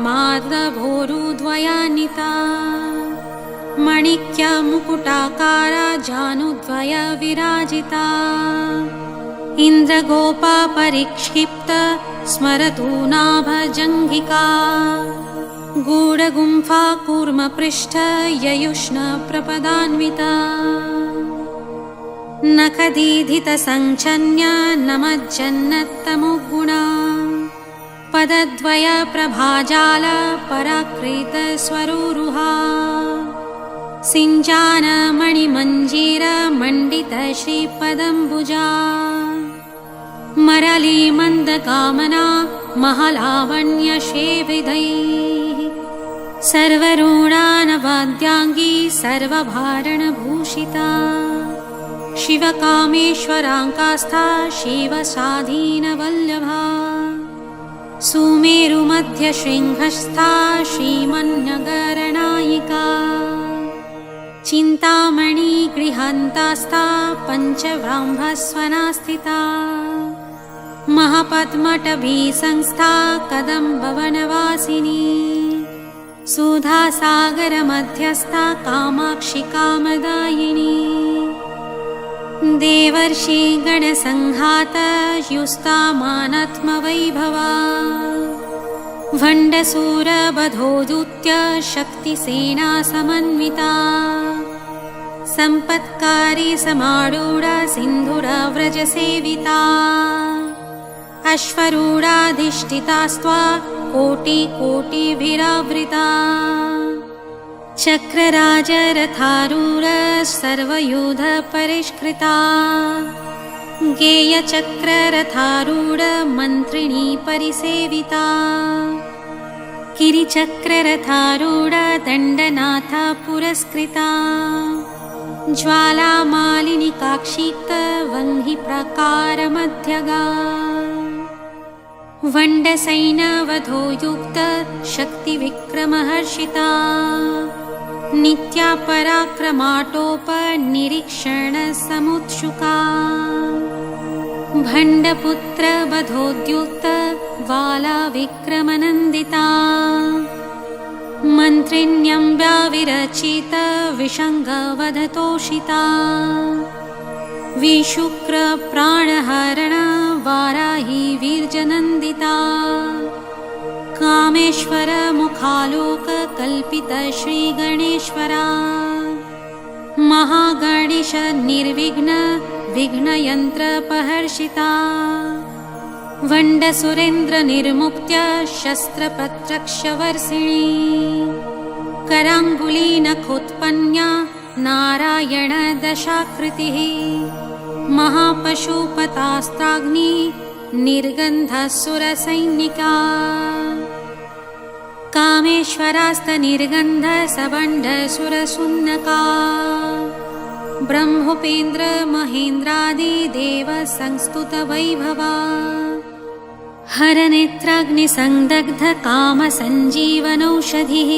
मार्दभोरुद्वयान्विता मणिक्यमुकुटाकारा जानुद्वय विराजिता इन्द्रगोपा परिक्षिप्त स्मरतु नाभजङ्घिका गूढगुम्फा कूर्मपृष्ठ ययुष्ण प्रपदान्विता नखदीधितसङ्क्षन्य नमज्जन्नत्तमुगुणा पदद्वय प्रभाजाल पराकृत स्वरूरुहा सिञ्जानमणिमञ्जीर मण्डित श्रीपदम्बुजा मरली मन्दकामना महलावण्यशेविदैः सर्वरूणानवाद्याङ्गी सर्वभारणभूषिता शिवकामेश्वराङ्कास्था शिवसाधीनवल्लभा सुमेरुमध्यशृङ्गस्था श्रीमन्नगरनायिका चिन्तामणिगृहान्तास्था पञ्चब्राह्मस्वना स्थिता महापद्मटभी संस्था कदम्बवनवासिनी सुधासागरमध्यस्था कामाक्षि कामदायिनी देवर्षिगणसङ्घातयुस्तामानात्मवैभवा भण्डसूरबधोदूत्य शक्तिसेना समन्विता सम्पत्कारी समारूढा सिन्धुरव्रजसेविता अश्वरूढाधिष्ठितास्त्वा कोटिकोटिभिरावृता चक्रराजरथारूढ सर्वयुध परिष्कृता गेयचक्ररथारूढ मन्त्रिणी परिसेविता गिरिचक्ररथारूढ दण्डनाथ पुरस्कृता ज्वालामालिनिकाक्षिक्त वह्नि प्रकारमध्यगा वण्डसैन्यवधोयुक्त शक्तिविक्रमहर्षिता नित्या पराक्रमाटोपनिरीक्षणसमुत्सुका भण्डपुत्रवधोद्युक्त बालाविक्रमनन्दिता मन्त्रिण्यम्ब्या विरचित विषङ्गवधतोषिता विशुक्रप्राणहरण वाराही वीर्यनन्दिता कामेश्वर मुखालोक कल्पित श्रीगणेश्वरा महागणेश निर्विघ्न विघ्नयन्त्रपहर्षिता वण्डसुरेन्द्र निर्मुक्त्य शस्त्रपत्रक्षवर्षिणी कराङ्गुलीनखोत्पन्या नारायण दशाकृतिः महापशुपतास्त्राग्नि निर्गन्धसुरसैनिका कामेश्वरास्तनिर्गन्ध सबण्डसुरसुन्नका ब्रह्मोपेन्द्र महेन्द्रादिदेव संस्तुतवैभवा हरनेत्राग्निसंदग्ध कामसञ्जीवनौषधिः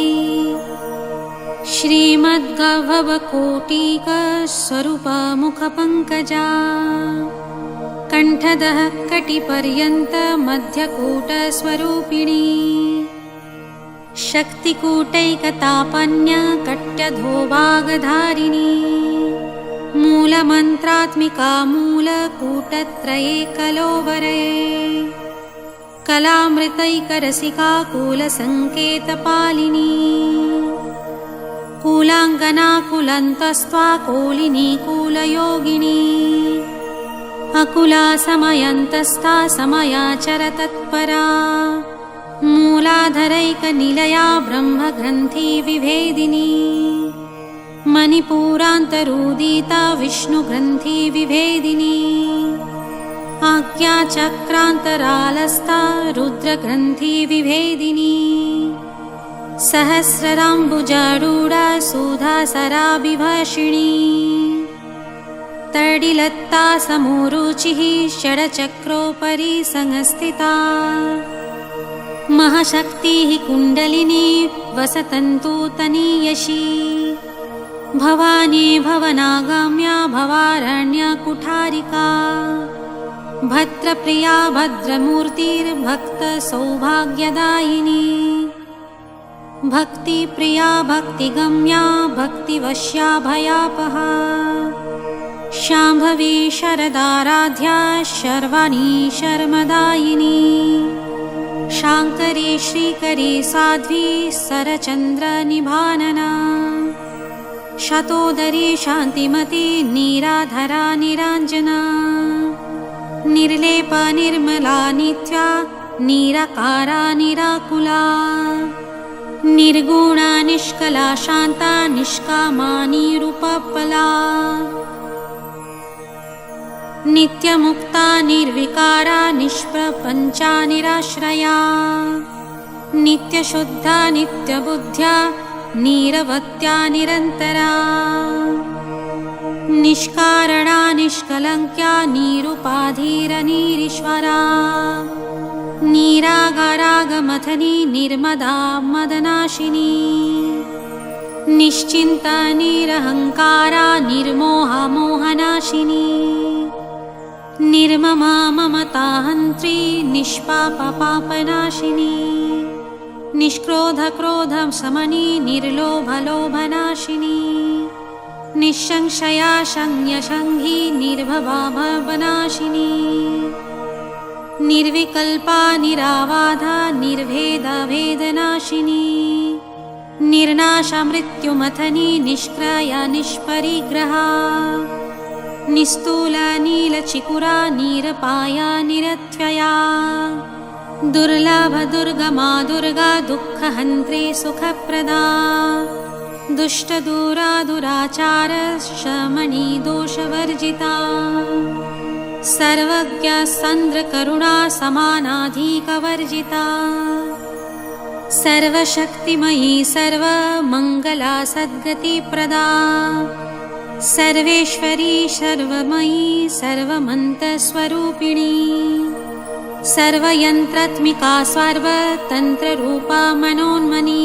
श्रीमद्गभवकोटिकस्वरूपमुखपङ्कजा कण्ठदः कटिपर्यन्त मध्यकूटस्वरूपिणी शक्तिकूटैकतापन्य कट्यधोभागधारिणी मूलमन्त्रात्मिका मूलकूटत्रये कलोवरे कलामृतैकरसिका कुलसङ्केतपालिनी कुलाङ्गना कुलन्तस्त्वा कोलिनी कुलयोगिनी अकुला समयन्तस्था समयाचरतत्परा मूलाधरैकनिलया ब्रह्मग्रन्थि विभेदिनी मणिपूरान्तरूदिता विष्णुग्रन्थि विभेदिनी आज्ञाचक्रान्तरालस्था रुद्रग्रन्थि विभेदिनी सहस्रराम्बुजारूढा सुधासराभिभाषिणी तडिलत्ता समोरुचिः षडचक्रोपरि संस्थिता महाशक्तिः कुण्डलिनी वसतन्तु तनीयशी भवानी भवनागाम्या भवारण्य कुठारिका भद्रप्रिया भद्रमूर्तिर्भक्त सौभाग्यदायिनी भक्तिप्रिया भक्तिगम्या भक्तिवश्या भयापहा शाम्भवी शरदाराध्या शर्वाणी शर्मदायिनी शाङ्करी श्रीकरी साध्वी सरचन्द्रनिभानना शतोदरी शान्तिमती निराधरा निराञ्जना निर्लेपा निर्मला नित्या निराकारा निराकुला निर्गुणा निष्कला शान्ता निष्कामा निरुपप्ला नित्यमुक्ता निर्विकारा निष्प्रपञ्चा निराश्रया नित्यशुद्धा नित्यबुद्ध्या निरवत्या निरन्तरा निष्कारणा निष्कलङ्क्या निरुपाधिरनिरीश्वरा निरागारागमथनी निर्मदा मदनाशिनी निश्चिन्ता निरहङ्कारा निर्मोहा मोहनाशिनी निर्ममा ममताहन्त्री निष्पापपापनाशिनी निष्क्रोधक्रोधशमनी निर्लोभलोभनाशिनी निःसंशया शङ्यशङ्घी निर्भवाभवनाशिनी निर्विकल्पा निराबाधा निर्भेदभेदनाशिनी निर्नाशा मृत्युमथनी निष्क्रिया निष्परिग्रहा निस्तूला नीलचिकुरा निरपाया निरत्यया दुर्लभ दुर्गमा दुर्गा दुःखहन्त्री सुखप्रदा दुष्टदूरा दुराचार शमनी दोषवर्जिता सर्वज्ञा सन्द्रकरुणा समानाधिकवर्जिता सर्वशक्तिमयी सर्वमङ्गला सद्गतिप्रदा सर्वेश्वरी सर्वमयी सर्वमन्त्रस्वरूपिणी सर्वयन्त्रात्मिका सर्वतन्त्ररूपा मनोन्मनी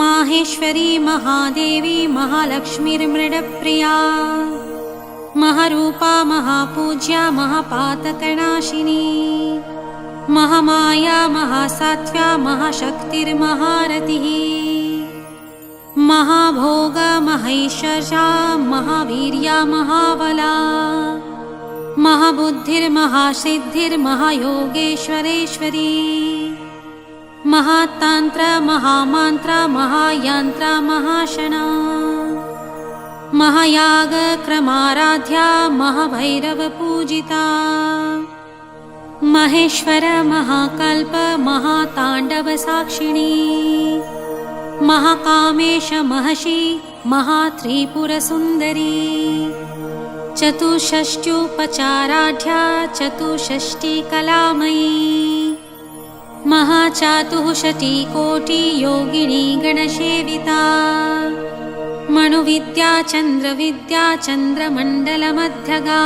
माहेश्वरी महादेवी महालक्ष्मीर्मृडप्रिया महारूपा महापूज्या महापातकनाशिनी महामाया महासात्व्या महाशक्तिर्महारतिः महाभोगा महैश्वर्या महावीर्या महाबला महाबुद्धिर्महासिद्धिर्महायोगेश्वरेश्वरी महातान्त्र महामान्त्र महायन्त्र महाशना महायागक्रमाराध्या महाभैरवपूजिता महेश्वर महाकल्प महाताण्डवसाक्षिणी महाकामेश महर्षि महात्रिपुरसुन्दरी चतुष्षष्ट्युपचाराढ्या चतुष्षष्टिकलामयी महाचातुःषष्टिकोटियोगिनी गणसेविता मनुविद्या चन्द्रविद्या चन्द्रमण्डलमध्यगा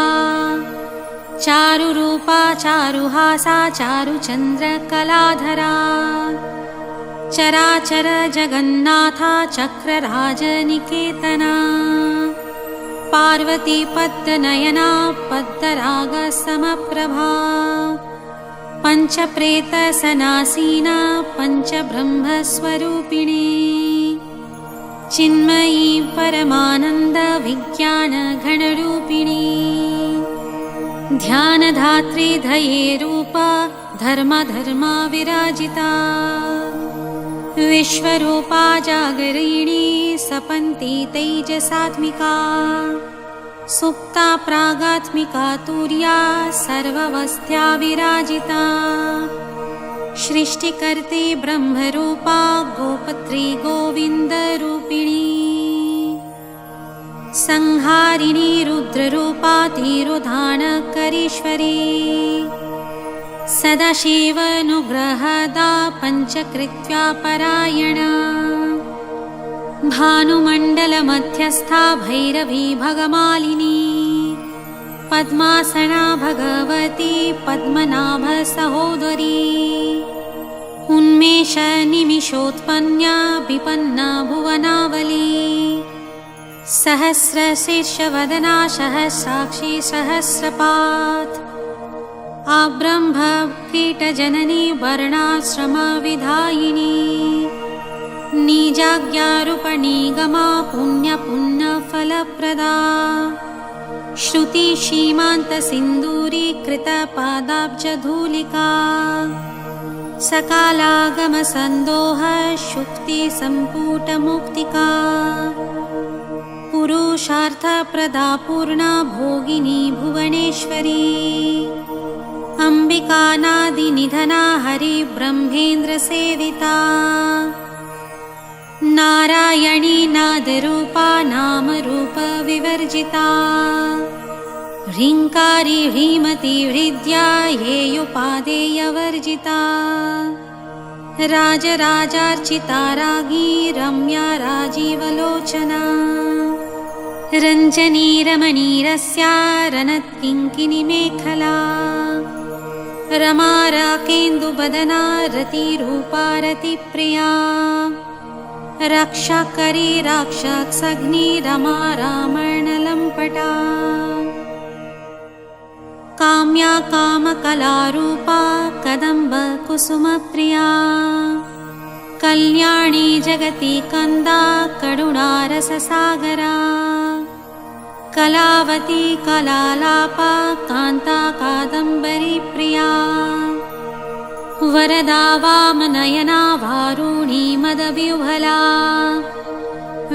चारुरूपा चारुहासा चारुचन्द्रकलाधरा चराचर जगन्नाथा चक्रराजनिकेतना पार्वती पद्मनयना पद्मरागसमप्रभा पञ्चप्रेतसनासीना पञ्चब्रह्मस्वरूपिणी चिन्मयी परमानन्द विज्ञानघनरूपिणी ध्यानधात्री धयेरूपा धर्मधर्मा विराजिता विश्वरूपा जागरिणी सपन्ती तेजसात्मिका सुप्ता प्रागात्मिका तुर्या सर्वावस्था विराजिता सृष्टिकर्त्री ब्रह्मरूपा गोपत्री गोविन्दरूपिणी संहारिणी रुद्ररूपा तिरोधानकरीश्वरी सदाशिवनुग्रहदा पञ्चकृत्या परायणा भानुमण्डलमध्यस्था भैरवी भगमालिनी पद्मासना भगवती पद्मनाभसहोदरी उन्मेषनिमिषोत्पन्ना विपन्ना भुवनावली सहस्रशीर्षवदना सहस्राक्षी सहस्रपात् आब्रह्मकीटजननी वर्णाश्रमविधायिनी निजाज्ञारूपणीगमा पुण्यपुण्यफलप्रदा श्रुतिसीमान्तसिन्दूरीकृतपादाब्जधूलिका सकालागमसन्दोह शुक्तिसम्पुटमुक्तिका पुरुषार्थप्रदा पूर्णा भोगिनी भुवनेश्वरी अम्बिकानादिनिधना हरिब्रह्मेन्द्रसेविता नारायणी नादरूपा नामरूपविवर्जिता ह्रीङ्कारी ह्रीमती हृद्या हेयोपादेयवर्जिता राजराजार्चिता रागी रम्या राजीवलोचना रञ्जनी रमणीरस्या रनत्किङ्किणीमेखला रमा राकेन्दुबदना रतिरूपा रतिप्रिया रक्षाकरी राक्षसग्नि रमा रामणलम्पटा काम्या कामकलारूपा कदम्बकुसुमप्रिया कल्याणी जगति कन्दा करुणारससागरा कलावती कलालापा कान्ता कादम्बरी प्रिया वरदा वामनयना वारुणी मदविह्वला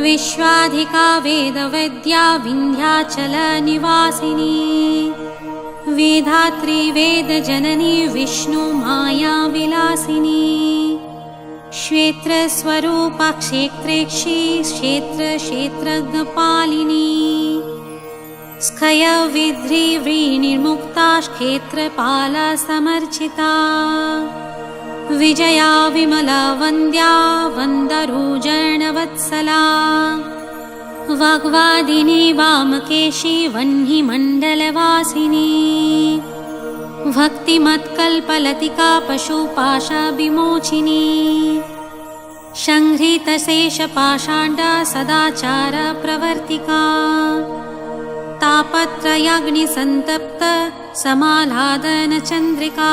विश्वाधिका वेदवैद्या विन्ध्याचलनिवासिनी वेधात्री वेदजननी विष्णुमाया विलासिनी क्षेत्रस्वरूपा क्षेत्रेक्षी क्षेत्रक्षेत्रज्ञपालिनी स्खयविध्री व्रीनिर्मुक्ता क्षेत्रपाला समर्चिता विजया विमला वन्द्या वन्दरूजर्णवत्सला वाग्वादिनी वामकेशी वह्निमण्डलवासिनी भक्तिमत्कल्पलतिका पशुपाशविमोचिनी शङ्घ्रितशेषपाषाण्डा सदाचार प्रवर्तिका तापत्रयाग्निसन्तप्त समाह्लादनचन्द्रिका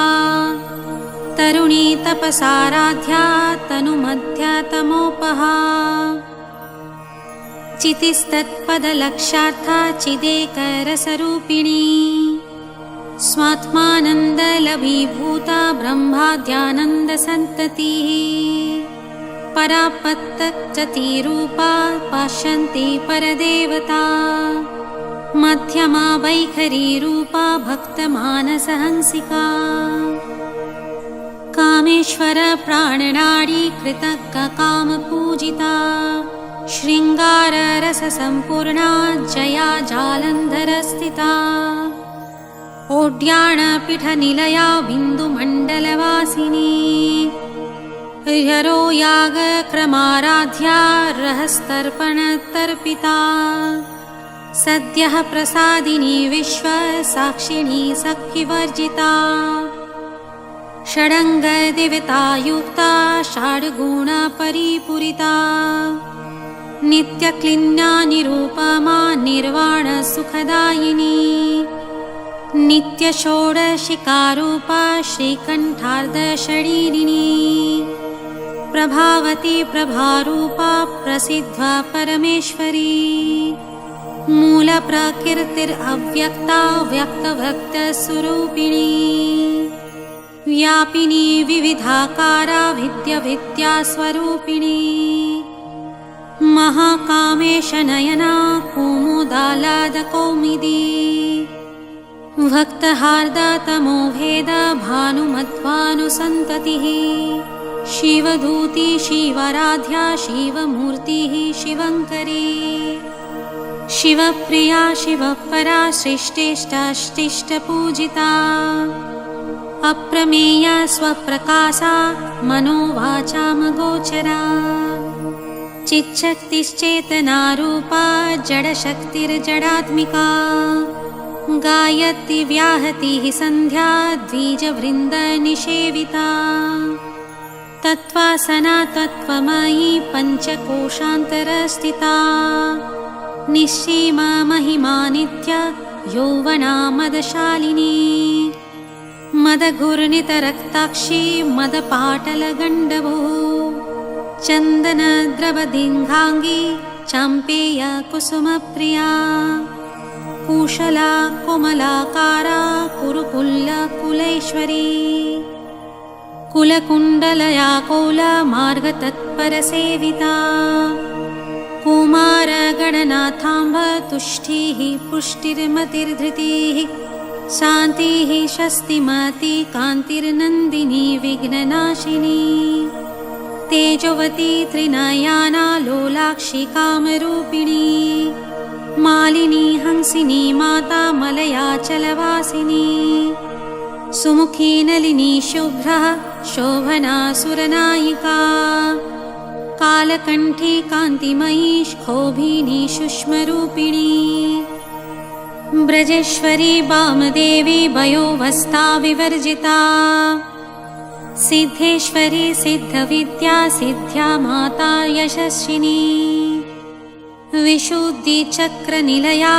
तरुणी तपसाराध्या तनुमध्यतमोपहा चितिस्तत्पदलक्ष्यार्था चिदेकरसरूपिणी स्वात्मानन्दलभीभूता ब्रह्माद्यानन्दसन्ततिः परापत्तचतिरूपा पश्यन्ति परदेवता मध्यमा वैखरीरूपा भक्तमानसहंसिका कामेश्वर प्राणनाडी कृतज्ञकामपूजिता शृङ्गाररससम्पूर्णा जया जालन्धरस्थिता ओड्याणपीठनिलया बिन्दुमण्डलवासिनी हरो यागक्रमाराध्या रहस्तर्पणतर्पिता सद्यः प्रसादिनी विश्वसाक्षिणी सखिवर्जिता षडङ्गदिव्यतायुक्ता षड्गुणपरिपूरिता नित्यक्लिन्ना निरूपमा निर्वाणसुखदायिनी नित्यषोडशिकारूपा श्रीकण्ठार्धशरीरिणी प्रभावती प्रभारूपा प्रसिद्धा परमेश्वरी मूलप्रकृतिरव्यक्ता व्यक्तभक्तस्वरूपिणी व्यापिनी विविधाकारा विद्यास्वरूपिणी महाकामेशनयना कुमुदालादकौमुदी भक्तहार्दा तमोभेद भानुमध्वानुसन्ततिः शिवधूती शिवाराध्या शिवमूर्तिः शिवङ्करी शिवप्रिया शिवपरा सृष्टिष्टाष्टिष्टपूजिता अप्रमेया स्वप्रकाशा मनोवाचामगोचरा चिच्छक्तिश्चेतनारूपा जडशक्तिर्जडात्मिका गायति व्याहतिः सन्ध्या द्विजवृन्दनिषेविता तत्त्वासना तत्त्वमयी पञ्चकोशान्तरस्थिता निःसीमा महिमा नित्या यौवना मदशालिनी मदघूर्णितरक्ताक्षी मदपाटलगण्डभो चन्दनद्रवदिङ्घाङ्गी चाम्पेया कुसुमप्रिया कुशला कोमलाकारा कुरुकुल्लकुलेश्वरी कुलकुण्डलया कौलमार्गतत्परसेविता कुमारगणनाथाम्ब तुष्टिः पुष्टिर्मतिर्धृतिः शान्तिः शस्तिमती कान्तिर्नन्दिनी विघ्ननाशिनी तेजोवती त्रिनयना लोलाक्षी कामरूपिणी मालिनी हंसिनी माता मलयाचलवासिनी सुमुखी नलिनी शुभ्रा शोभना सुरनायिका कालकण्ठी कान्तिमयी क्षोभिनी सूक्ष्मरूपिणी ब्रजेश्वरी वामदेवी वयोवस्था विवर्जिता सिद्धेश्वरी सिद्धविद्या सिद्ध्या माता यशस्विनी विशुद्धिचक्रनिलया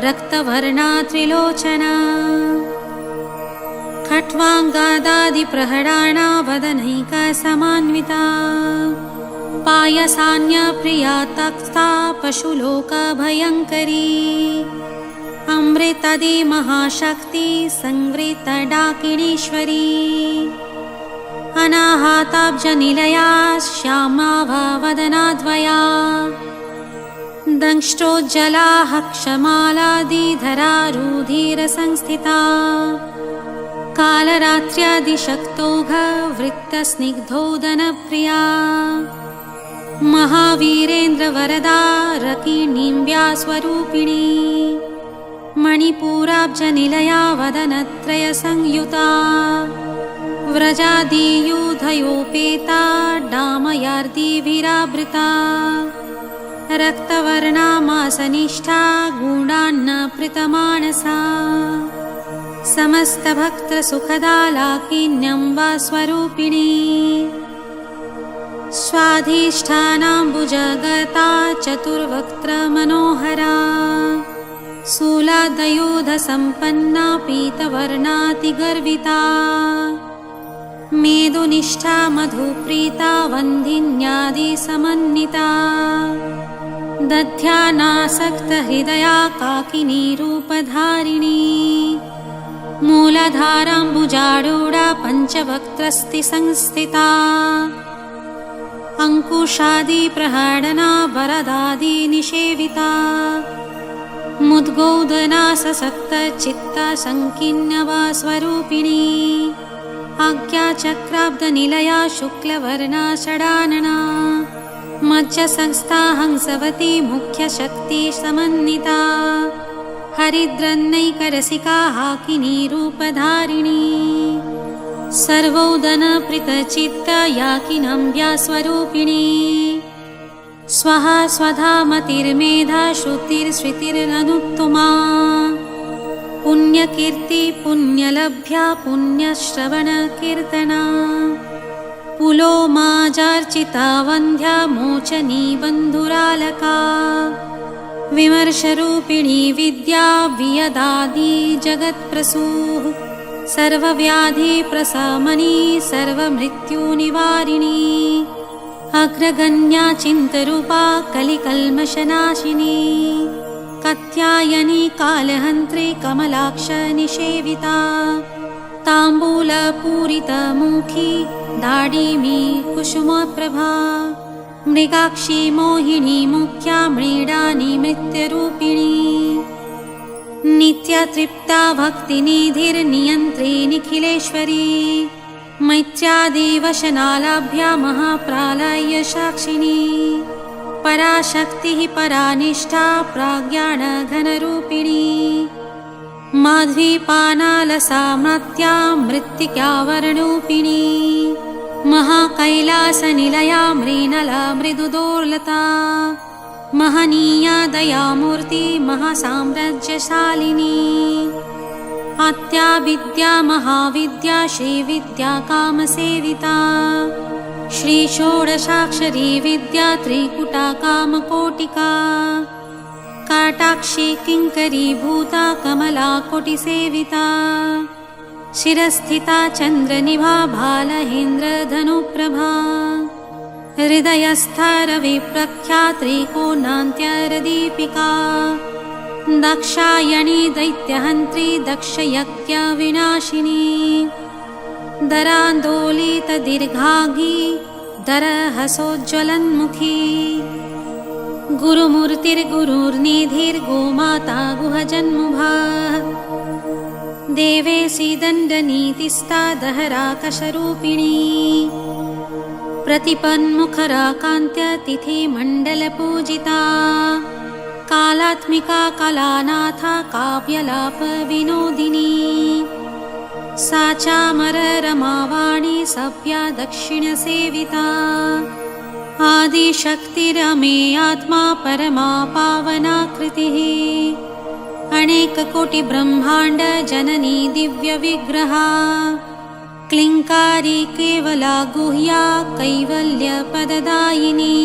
रक्तवर्णा त्रिलोचना खट्वाङ्गादादिप्रहराणावदनैकसमान्विता पायसान्यप्रिया तक्ता पशुलोकभयङ्करी अमृतदे महाशक्ति संवृतडाकिनीश्वरी अनाहताब्जनिलया श्यामाभवदनाद्वया दंष्ट्रोज्जलाः क्षमालादिधरा रुधिरसंस्थिता कालरात्र्यादिशक्तौघवृत्तस्निग्धोदनप्रिया महावीरेन्द्रवरदा रकिणीम्ब्या स्वरूपिणी मणिपूराब्जनिलया वदनत्रयसंयुता व्रजादियूधयोपेता डामयार्दिभिरावृता रक्तवर्णामासनिष्ठा गूढान्नपृतमानसा समस्तभक्तसुखदा लाकिन्यम्बा स्वरूपिणी स्वाधिष्ठानाम्बुजगता चतुर्वक्त्रमनोहरा शूलादयोधसम्पन्ना पीतवर्णातिगर्विता मेदुनिष्ठा मधुप्रीता वन्धिन्यादिसमन्विता दध्यानासक्तहृदया काकिनी रूपधारिणी मूलाधाराम्बुजारूढा पञ्चवक्त्रस्ति संस्थिता अङ्कुशादिप्रहरणा वरदादिनिषेविता मुद्गोदना ससक्तचित्ता सङ्कीर्णवा स्वरूपिणी आज्ञाचक्राब्दनिलया शुक्लवर्णा षडानना मज्जसंस्था हंसवती मुख्यशक्ति समन्विता हरिद्रन्नैकरसिका हाकिनी रूपधारिणी सर्वोदनप्रीतचित्ता याकिनम्ब्या स्वरूपिणी स्वहा स्वधा मतिर्मेधा श्रुतिर्श्रुतिरनुत्तमा पुण्यकीर्ति पुण्यलभ्या पुण्यश्रवणकीर्तना पुलोमाजार्चिता वन्ध्या मोचनी बन्धुरालका विमर्शरूपिणी विद्या वियदादि जगत्प्रसूः सर्वव्याधिप्रशमनी सर्वमृत्युनिवारिणी अग्रगण्या चिन्तरूपा कलिकल्मषनाशिनी कात्यायनी कालहन्त्री कमलाक्ष निषेविता ताम्बूलपूरितमुखी दाडिमी कुसुमप्रभा मृगाक्षी मोहिनी मुख्या मृडानी मृत्यरूपिणी नित्यतृप्ता भक्तिनिधिर्नियन्त्री निखिलेश्वरी मैत्र्यादिवशनालाभ्या महाप्रलय साक्षिणी पराशक्तिः परानिष्ठा प्राज्ञानघनरूपिणी माध्वीपानालसामृत्या मृत्तिकावर्णरूपिणी महाकैलासनिलया मृणला मृदुदोर्लता महनीया दयामूर्ति महासाम्राज्यशालिनी आत्या विद्या महाविद्या श्रीविद्या कामसेविता श्रीषोडशाक्षरी विद्या त्रिकुटा कामकोटिका काटाक्षी किङ्करी भूता कमला कोटिसेविता शिरस्थिता चन्द्रनिभा भालहेन्द्रधनुप्रभा हृदयस्था रविप्रख्या त्रिकोणान्त्यरदीपिका दक्षायणी दैत्यहन्त्री दक्षयज्ञविनाशिनी दरान्दोलितदीर्घाङ्गी दरहसोज्ज्वलन्मुखी गुरुमूर्तिर्गुरुर्निधिर्गोमाता गुहजन्मुभा देवेशी दण्डनीतिस्था दहराकशरूपिणी प्रतिपन्मुखरा कान्त्यतिथिमण्डलपूजिता कालात्मिका कलानाथा काव्यलापविनोदिनी सा चामररमावाणी सव्या दक्षिणसेविता आदिशक्तिरमेयात्मा परमा पावनाकृतिः अनेककोटिब्रह्माण्ड जननी दिव्यविग्रहा क्लिङ्कारी केवला गुह्या कैवल्यपददायिनी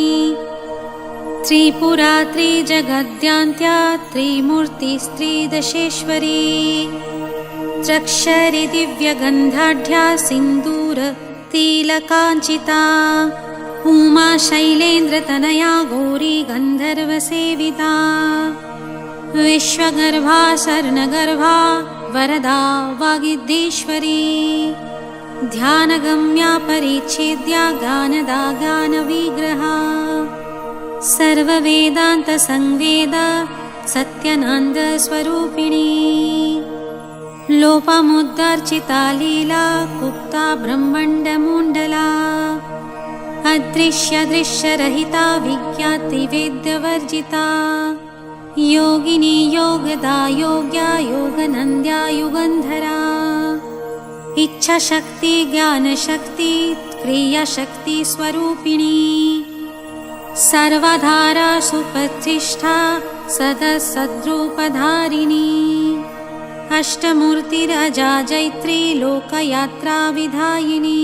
त्रिपुरा त्रिजगद्यान्त्या त्रिमूर्तिस्त्रिदशेश्वरी त्रक्षरि दिव्यगन्धाढ्या सिन्दूरतिलकाञ्चिता उमा शैलेन्द्रतनया गौरी गन्धर्वसेविता विश्वगर्भा शरणगर्भा वरदा वागीश्वरी ध्यानगम्या परिच्छेद्या गानदा गानविग्रहा सर्ववेदान्तसंवेदा सत्यानन्दस्वरूपिणी लोपमुद्दर्चिता लीला गुप्ता ब्रह्माण्डमण्डला अदृश्यदृश्यरहिता विज्ञातिवेद्यवर्जिता योगिनी योगदा योग्या योगनन्द्या युगन्धरा इच्छाशक्ति ज्ञानशक्ति क्रियाशक्ति स्वरूपिणी सर्वधारा सुप्रतिष्ठा सदसद्रूपधारिणी अष्टमूर्तिरजा जैत्री लोकयात्रा विधायिनी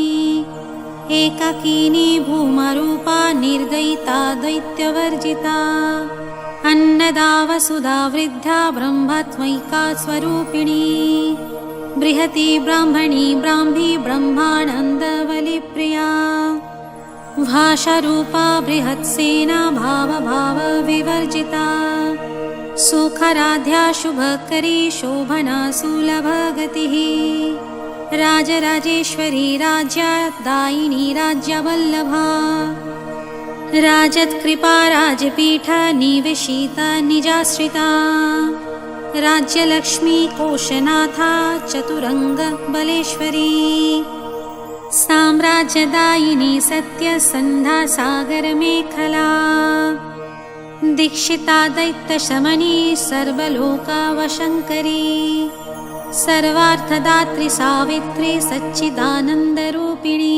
एकाकिनी भूमरूपा निर्दयिता दैत्यवर्जिता अन्नदा वसुधा वृद्धा ब्रह्मत्मैका स्वरूपिणी बृहती ब्राह्मणी ब्राह्मी ब्रह्मानन्दबलिप्रिया भाषारूपा बृहत्सेना भावभावविवर्जिता सुखराध्या शुभकरी शोभना सुलभगतिः राजराजेश्वरी राज्यदायिनी राज्यवल्लभा राजत्कृपा राजपीठा निवेशिता निजाश्रिता राज्यलक्ष्मी कोशनाथा चतुरंग बलेश्वरी साम्राज्यदायिनी सत्यसन्धा सागर मेखला दीक्षिता दैत्यशमनी सर्वलोकावशंकरी सर्वार्थदात्री सावित्री सच्चिदानन्दरूपिणी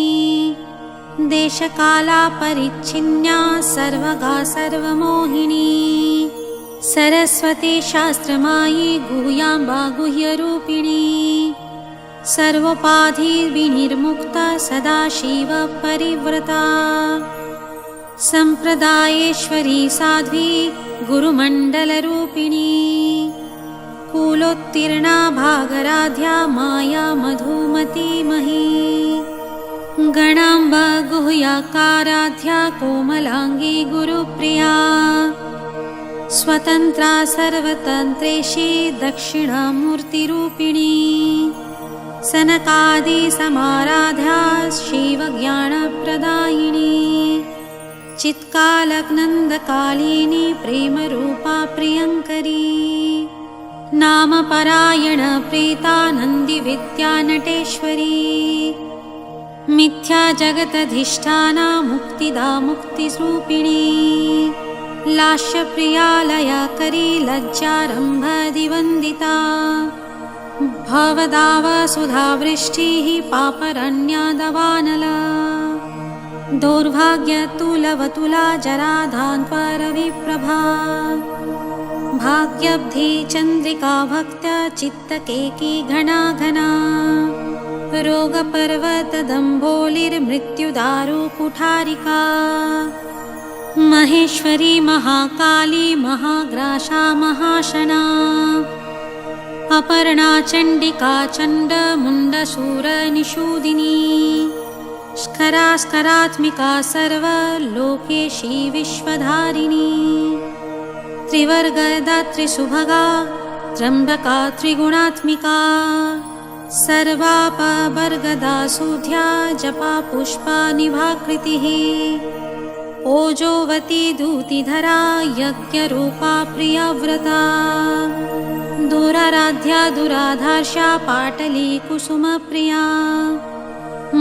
देशकाला परिच्छिन्या सर्वगा सर्वमोहिनी सरस्वती शास्त्रमायी गुह्याम्बा गुह्यरूपिणी सर्वोपाधिर्विनिर्मुक्ता सदाशिव परिव्रता सम्प्रदायेश्वरी साध्वी गुरुमण्डलरूपिणी कुलोत्तीर्णा भागराध्या माया मधुमती मही गणाम्बा गुह्याकाराध्या कोमलांगी गुरुप्रिया स्वतंत्रा सर्वतंत्रेशी दक्षिणामूर्तिरूपिणी सनकादि समाराध्या शिवज्ञानप्रदायिनी चित्कालग्नन्दकालिनी प्रेमरूपा प्रियङ्करी नामपरायण प्रीता नन्दिविद्या नटेश्वरी मिथ्या जगतधिष्ठाना मुक्तिदा मुक्तिरूपिणी लास्यप्रियालया करी लज्जारम्भदिवन्दिता भवदावसुधा वृष्टिः पापरण्यादवानला दौर्भाग्यतुलवतुला जराधान्त्वरविप्रभा भाग्यब्धि चन्द्रिका भक्त्या चित्तकेकी घना घना रोगपर्वतदम्भोलिर्मृत्युदारु कुठारिका महेश्वरी महाकाली महाग्रासा महाशना अपर्णा चण्डिका चण्डमुण्डशूरनिषूदिनी स्करास्करात्मिका सर्वलोकेशी विश्वधारिणी त्रिवर्गदात्री सुभगा त्र्यम्बका त्रिगुणात्मिका सर्वापवर्गदा सुध्या जपा पुष्पा निभाकृतिः ओजोवती दूतिधरा यज्ञरूपा प्रियव्रता दुराराध्या दुराधार्षा पाटली कुसुमप्रिया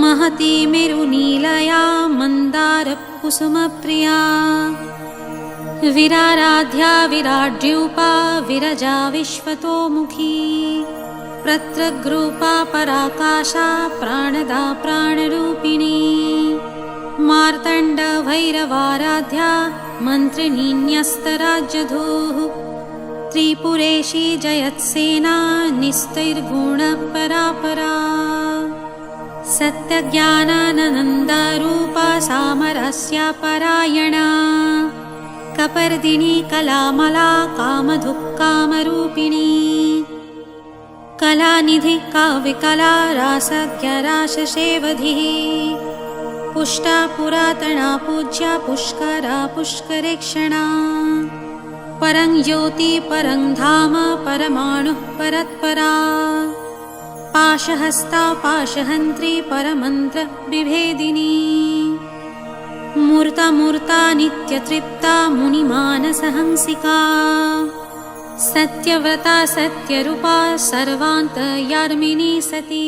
महती मेरुनीलया मन्दारकुसुमप्रिया विराराध्या विराड्यूपा विरजा विश्वतोमुखी प्रत्रग्रूपा पराकाशा प्राणदा प्राणरूपिणी मार्तण्ड भैरवाराध्या मन्त्रिणीन्यस्तराज्यधूः त्रिपुरेशी जयत्सेना निस्तैर्गुणपरापरा सत्यज्ञानानन्दरूपा सामरस्या परायणा कपर्दिनी कलामला कामधुक्कामरूपिणी कलानिधि काव्यकला रासज्ञराशसेवधिः पुष्टा पुरातना पूज्या पुष्करा पुष्करेक्षणा परं ज्योति परं धाम परमाणुः परत्परा पाशहस्ता पाशहन्त्री परमन्त्र विभेदिनी मूर्ता मूर्ता नित्यतृप्ता मुनिमानसहंसिका सत्यव्रता सत्यरूपा सर्वान्तर्यामिनी सती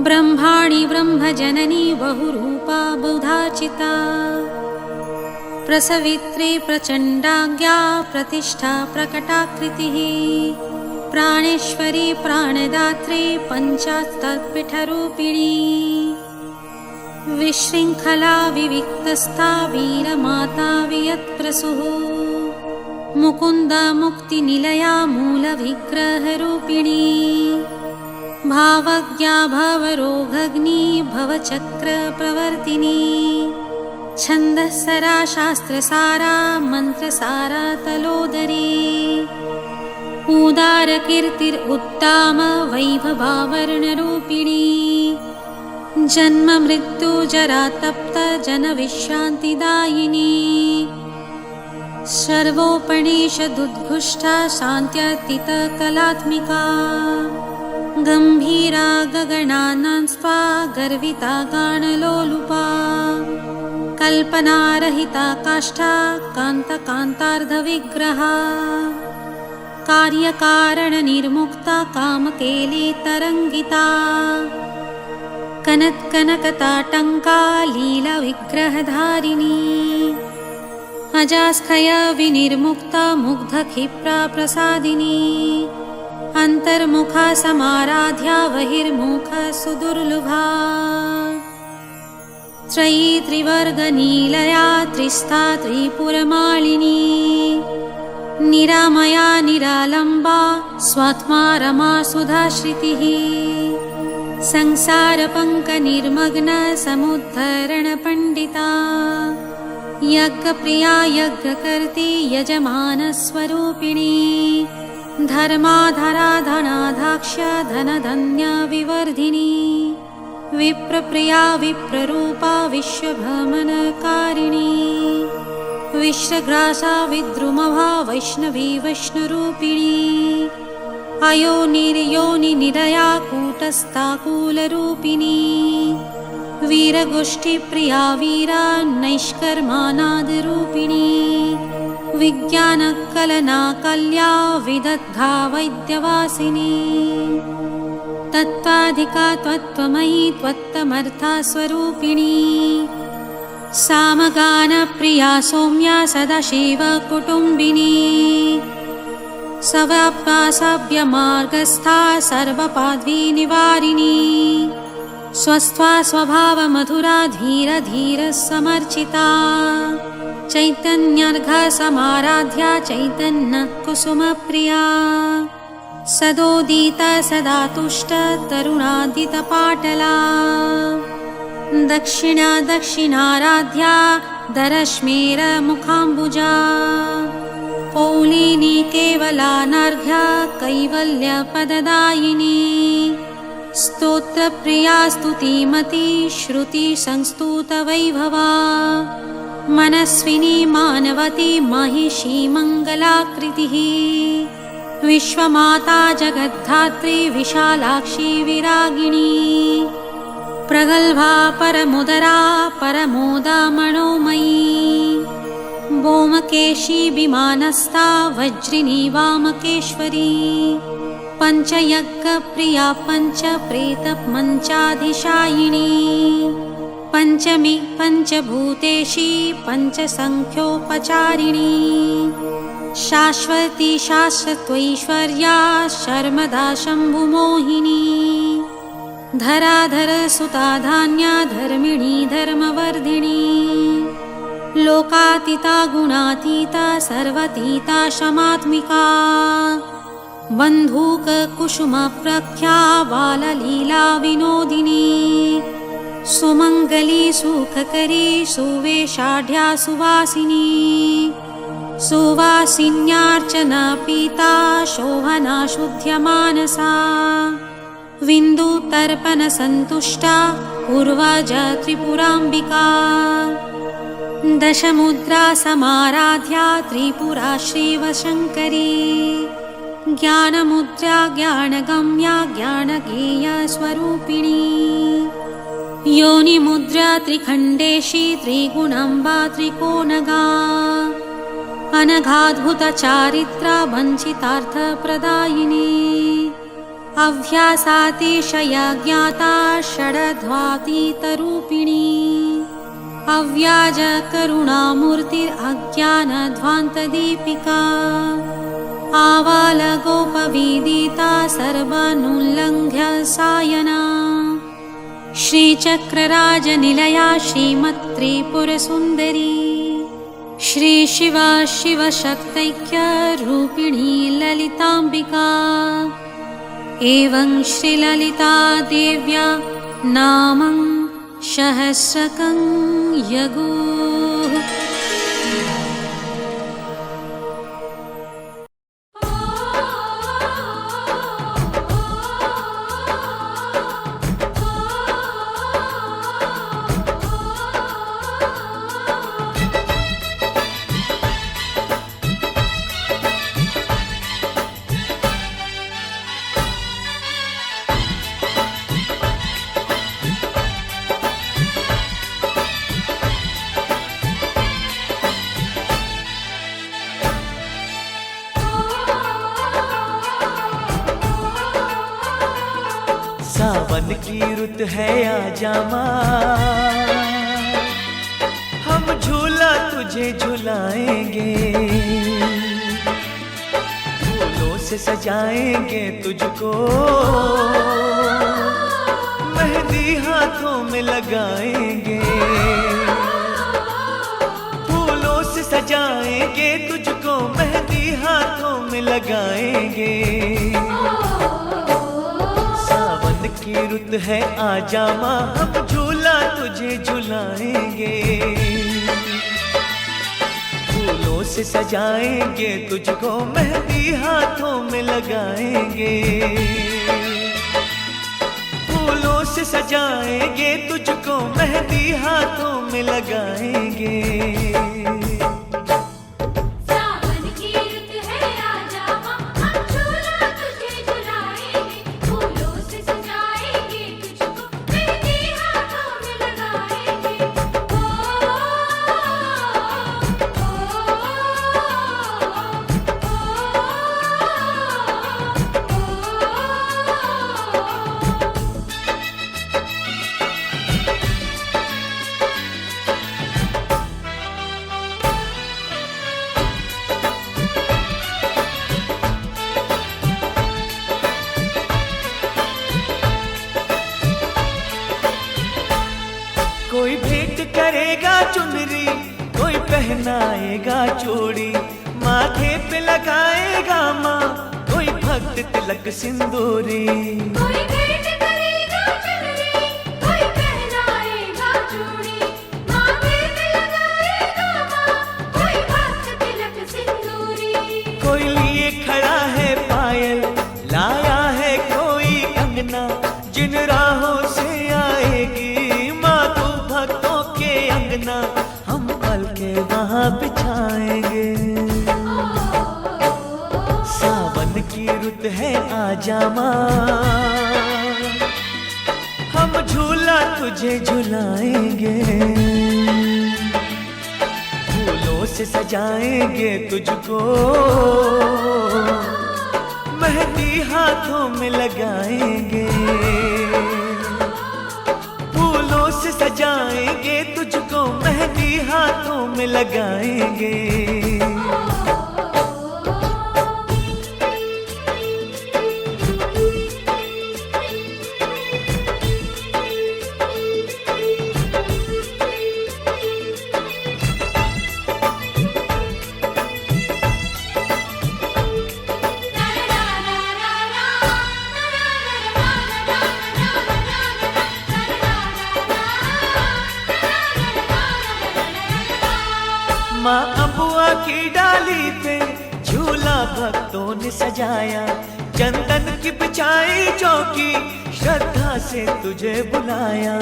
ब्रह्माणि ब्रह्मजननी बहुरूपा बहुधार्चिता प्रसवित्री प्रचण्डाज्ञा प्रतिष्ठा प्रकटाकृतिः प्राणेश्वरी प्राणदात्री पञ्चात्तत्पीठरूपिणी विशृङ्खला विविक्तस्था वीरमाता वियत्प्रसूः मुकुन्दा मुक्तिनिलया मूलविग्रहरूपिणी भावज्ञा भवरोगग्नि भवचक्रप्रवर्तिनी छन्दःसरा शास्त्रसारा मन्त्रसारा तलोदरी उदारकीर्तिरुत्ताम वैभवावर्णरूपिणी जन्म मृत्यु जरा तप्त जनविश्रान्तिदायिनी सर्वोपनिषदुद्घुष्टा शान्त्यतीतकलात्मिका गम्भीरा गगनानां स्वा गर्विता गानलोलुपा कल्पनारहिता काष्ठा कान्तकान्तार्धविग्रहा कार्यकारणनिर्मुक्ता कामकेली तरङ्गिता कनत्कनकताटङ्का लीलाविग्रहधारिणी अजास्खया विनिर्मुक्ता मुग्धक्षिप्रा प्रसादिनी अन्तर्मुखा समाराध्या बहिर्मुखा सुदुर्लभा त्रयी त्रिवर्गनीलया त्रिस्था त्रिपुरमालिनी निरामया निरालम्बा स्वात्मा रमा सुधाश्रितिः संसारपङ्कनिर्मग्न समुद्धरणपण्डिता यज्ञप्रिया यज्ञकर्त्री यजमानस्वरूपिणी धर्माधरा धनाधाक्ष्य धनधन्या विवर्धिनी विप्रप्रिया विप्ररूपा विश्वभ्रमणकारिणी विश्वग्रासा विद्रुमभा वैष्णवी वैष्णरूपिणी अयोनिर्योनिनिरया कूटस्थाकूलरूपिणी वीरगोष्ठीप्रिया वीरा नैष्कर्मानादरूपिणी विज्ञानकलना कल्या विदग्धा वैद्यवासिनी तत्त्वाधिका त्वत्त्वमयी त्वत्तमर्था स्वरूपिणी सामगानप्रिया सौम्या सदाशिव कुटुम्बिनी सव्याप्ता सव्यमार्गस्था सर्वपाद्विनिवारिणी स्वस्था स्वभावमधुरा धीर धीर समर्चिता चैतन्यार्घसमाराध्या चैतन्यकुसुमप्रिया सदोदिता सदा तुष्ट तरुणादितपाटला दक्षिणा दक्षिणाराध्या दरश्मेरमुखाम्बुजा कौलिनी केवलानर्घ्या कैवल्यपददायिनी स्तोत्रप्रिया स्तुतिमती श्रुतिसंस्तुतवैभवा मनस्विनी मानवती महिषी मङ्गलाकृतिः विश्वमाता जगद्धात्री विशालाक्षी विरागिणी प्रगल्भा परमुदरा परमोदा मनोमयी बोमकेशी विमानस्था वज्रिनी वामकेश्वरी पञ्चयज्ञप्रिया पञ्चप्रेतमञ्चाधिशायिनी पञ्चमी पञ्चभूतेशी पञ्चसङ्ख्योपचारिणी शाश्वती शाश्वतैश्वर्या शर्मदा शम्भुमोहिनी धराधर सुता धान्या धर्मिणी धर्मवर्धिनी लोकातीता गुणातीता सर्वतीता शमात्मिका बन्धूक कुसुमप्रख्या बाललीला विनोदिनी सुमङ्गली सुखकरी सुवेशाढ्या सुवासिनी सुवासिन्यार्चना पीता शोभना शुध्यमानसा विन्दुतर्पणसन्तुष्टा पूर्वज त्रिपुराम्बिका दशमुद्रा समाराध्या त्रिपुरा श्रीवशङ्करी ज्ञानमुद्रा ज्ञानगम्या ज्ञानगेयस्वरूपिणी योनिमुद्रा त्रिखण्डेशी त्रिगुणाम्बा त्रिकोणगा अनघाद्भुतचारित्रा वञ्चितार्थप्रदायिनी अव्यासातिशया ज्ञाता षडध्वातीतरूपिणी अव्याजकरुणामूर्तिरज्ञानध्वान्तदीपिका आवालगोपविदिता सर्वानुल्लङ्घ्य सायना श्रीचक्रराजनिलया श्रीमत्त्रिपुरसुन्दरी श्रीशिवा शिवशक्तैक्यरूपिणी ललिताम्बिका एवं श्रीललिता देव्या नामं सहस्रकं यगुः सावन की रुत है आजा माँ, हम झूला तुझे झुलाएंगे, फूलों से सजाएंगे तुझको, मेहंदी हाथों में लगाएंगे, फूलों से सजाएंगे तुझको, मेहंदी हाथों में लगाएंगे। की रुत है आजा माँ, हम झूला तुझे झुलाएंगे, फूलों से सजाएंगे तुझको, मेहंदी हाथों में लगाएंगे, फूलों से सजाएंगे तुझको, मेहंदी हाथों में लगाएंगे। कोई भेंट करेगा चुनरी, कोई पहनाएगा चूड़ी, माथे पे लगाएगा माँ कोई भक्त तिलक सिंदूरी। कोई भेंट करेगा चुनरी, कोई पहनाएगा चूड़ी, माथे पे लगाएगा माँ कोई भक्त तिलक सिंदूरी। कोई लिए खड़ा है पायल, लाया है कोई अंगना, जिन राहों से आएगी भक्तों के अंगना, हम पल के वहाँ बिछाएंगे। सावन की रुत है आजा माँ, हम झूला तुझे झुलाएंगे, फूलों से सजाएंगे तुझको, मेहंदी हाथों में लगाएंगे, से सजाएंगे तुझको, मेहंदी हाथों में लगाएंगे। माँ महुआ की डाली पे झूला भक्तों ने सजाया, चंदन की बिछाई चौकी श्रद्धा से तुझे बुलाया।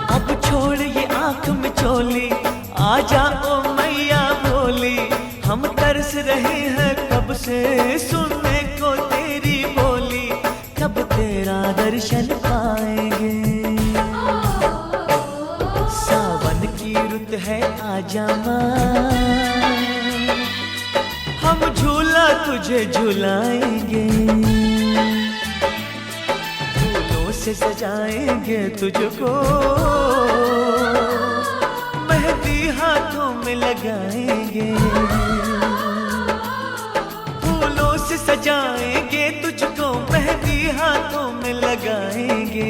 अब छोड़ ये आंख में चोली, आजा ओ मैया भोली, हम तरस रहे हैं कब से सुनने को तेरी बोली, कब तेरा दर्शन पाएंगे। सावन की रुत है आजा माँ, हम झूला तुझे झुलाएंगे, फूलों से सजाएंगे तुझको, मेहंदी हाथों में लगाएंगे, फूलों से सजाएंगे तुझको, मेहंदी हाथों में लगाएंगे।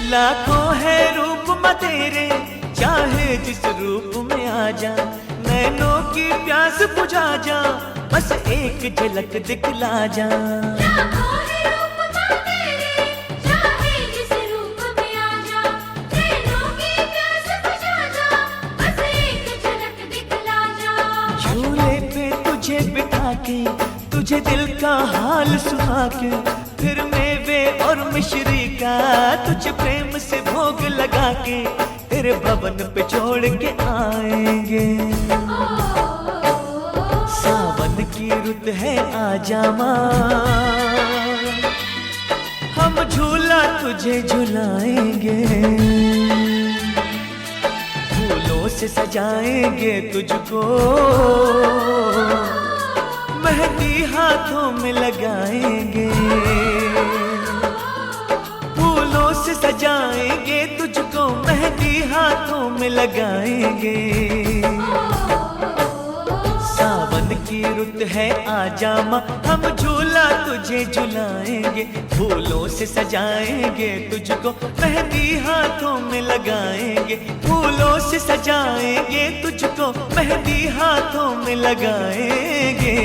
लाखों है रूप में तेरे, चाहे जिस रूप में आ जा, नैनों की प्यास बुझा जा, बस एक झलक दिखला जा। लाखों है रूप में तेरे, चाहे जिस रूप में आ जा, नैनों की प्यास बुझा जा, बस एक झलक दिखला जा। झूले पे तुझे बिठा के, तुझे दिल का हाल सुना के, फिर मेवे और मिश्री का तुझे प्रेम से भोग लगा के, तेरे भवन पे छोड़ के आएंगे। सावन की रुत है आजा माँ, हम झूला तुझे झुलाएंगे, फूलों से सजाएंगे तुझको, मेहंदी हाथों में लगाएंगे, फूलों से सजाएंगे तुझको, मेहंदी हाथों में लगाएंगे। सावन की रुत है आजा माँ, हम झूला तुझे झुलाएंगे, फूलों से सजाएंगे तुझको, मेहंदी हाथों में लगाएंगे, फूलों से सजाएंगे तुझको, मेहंदी हाथों में लगाएंगे।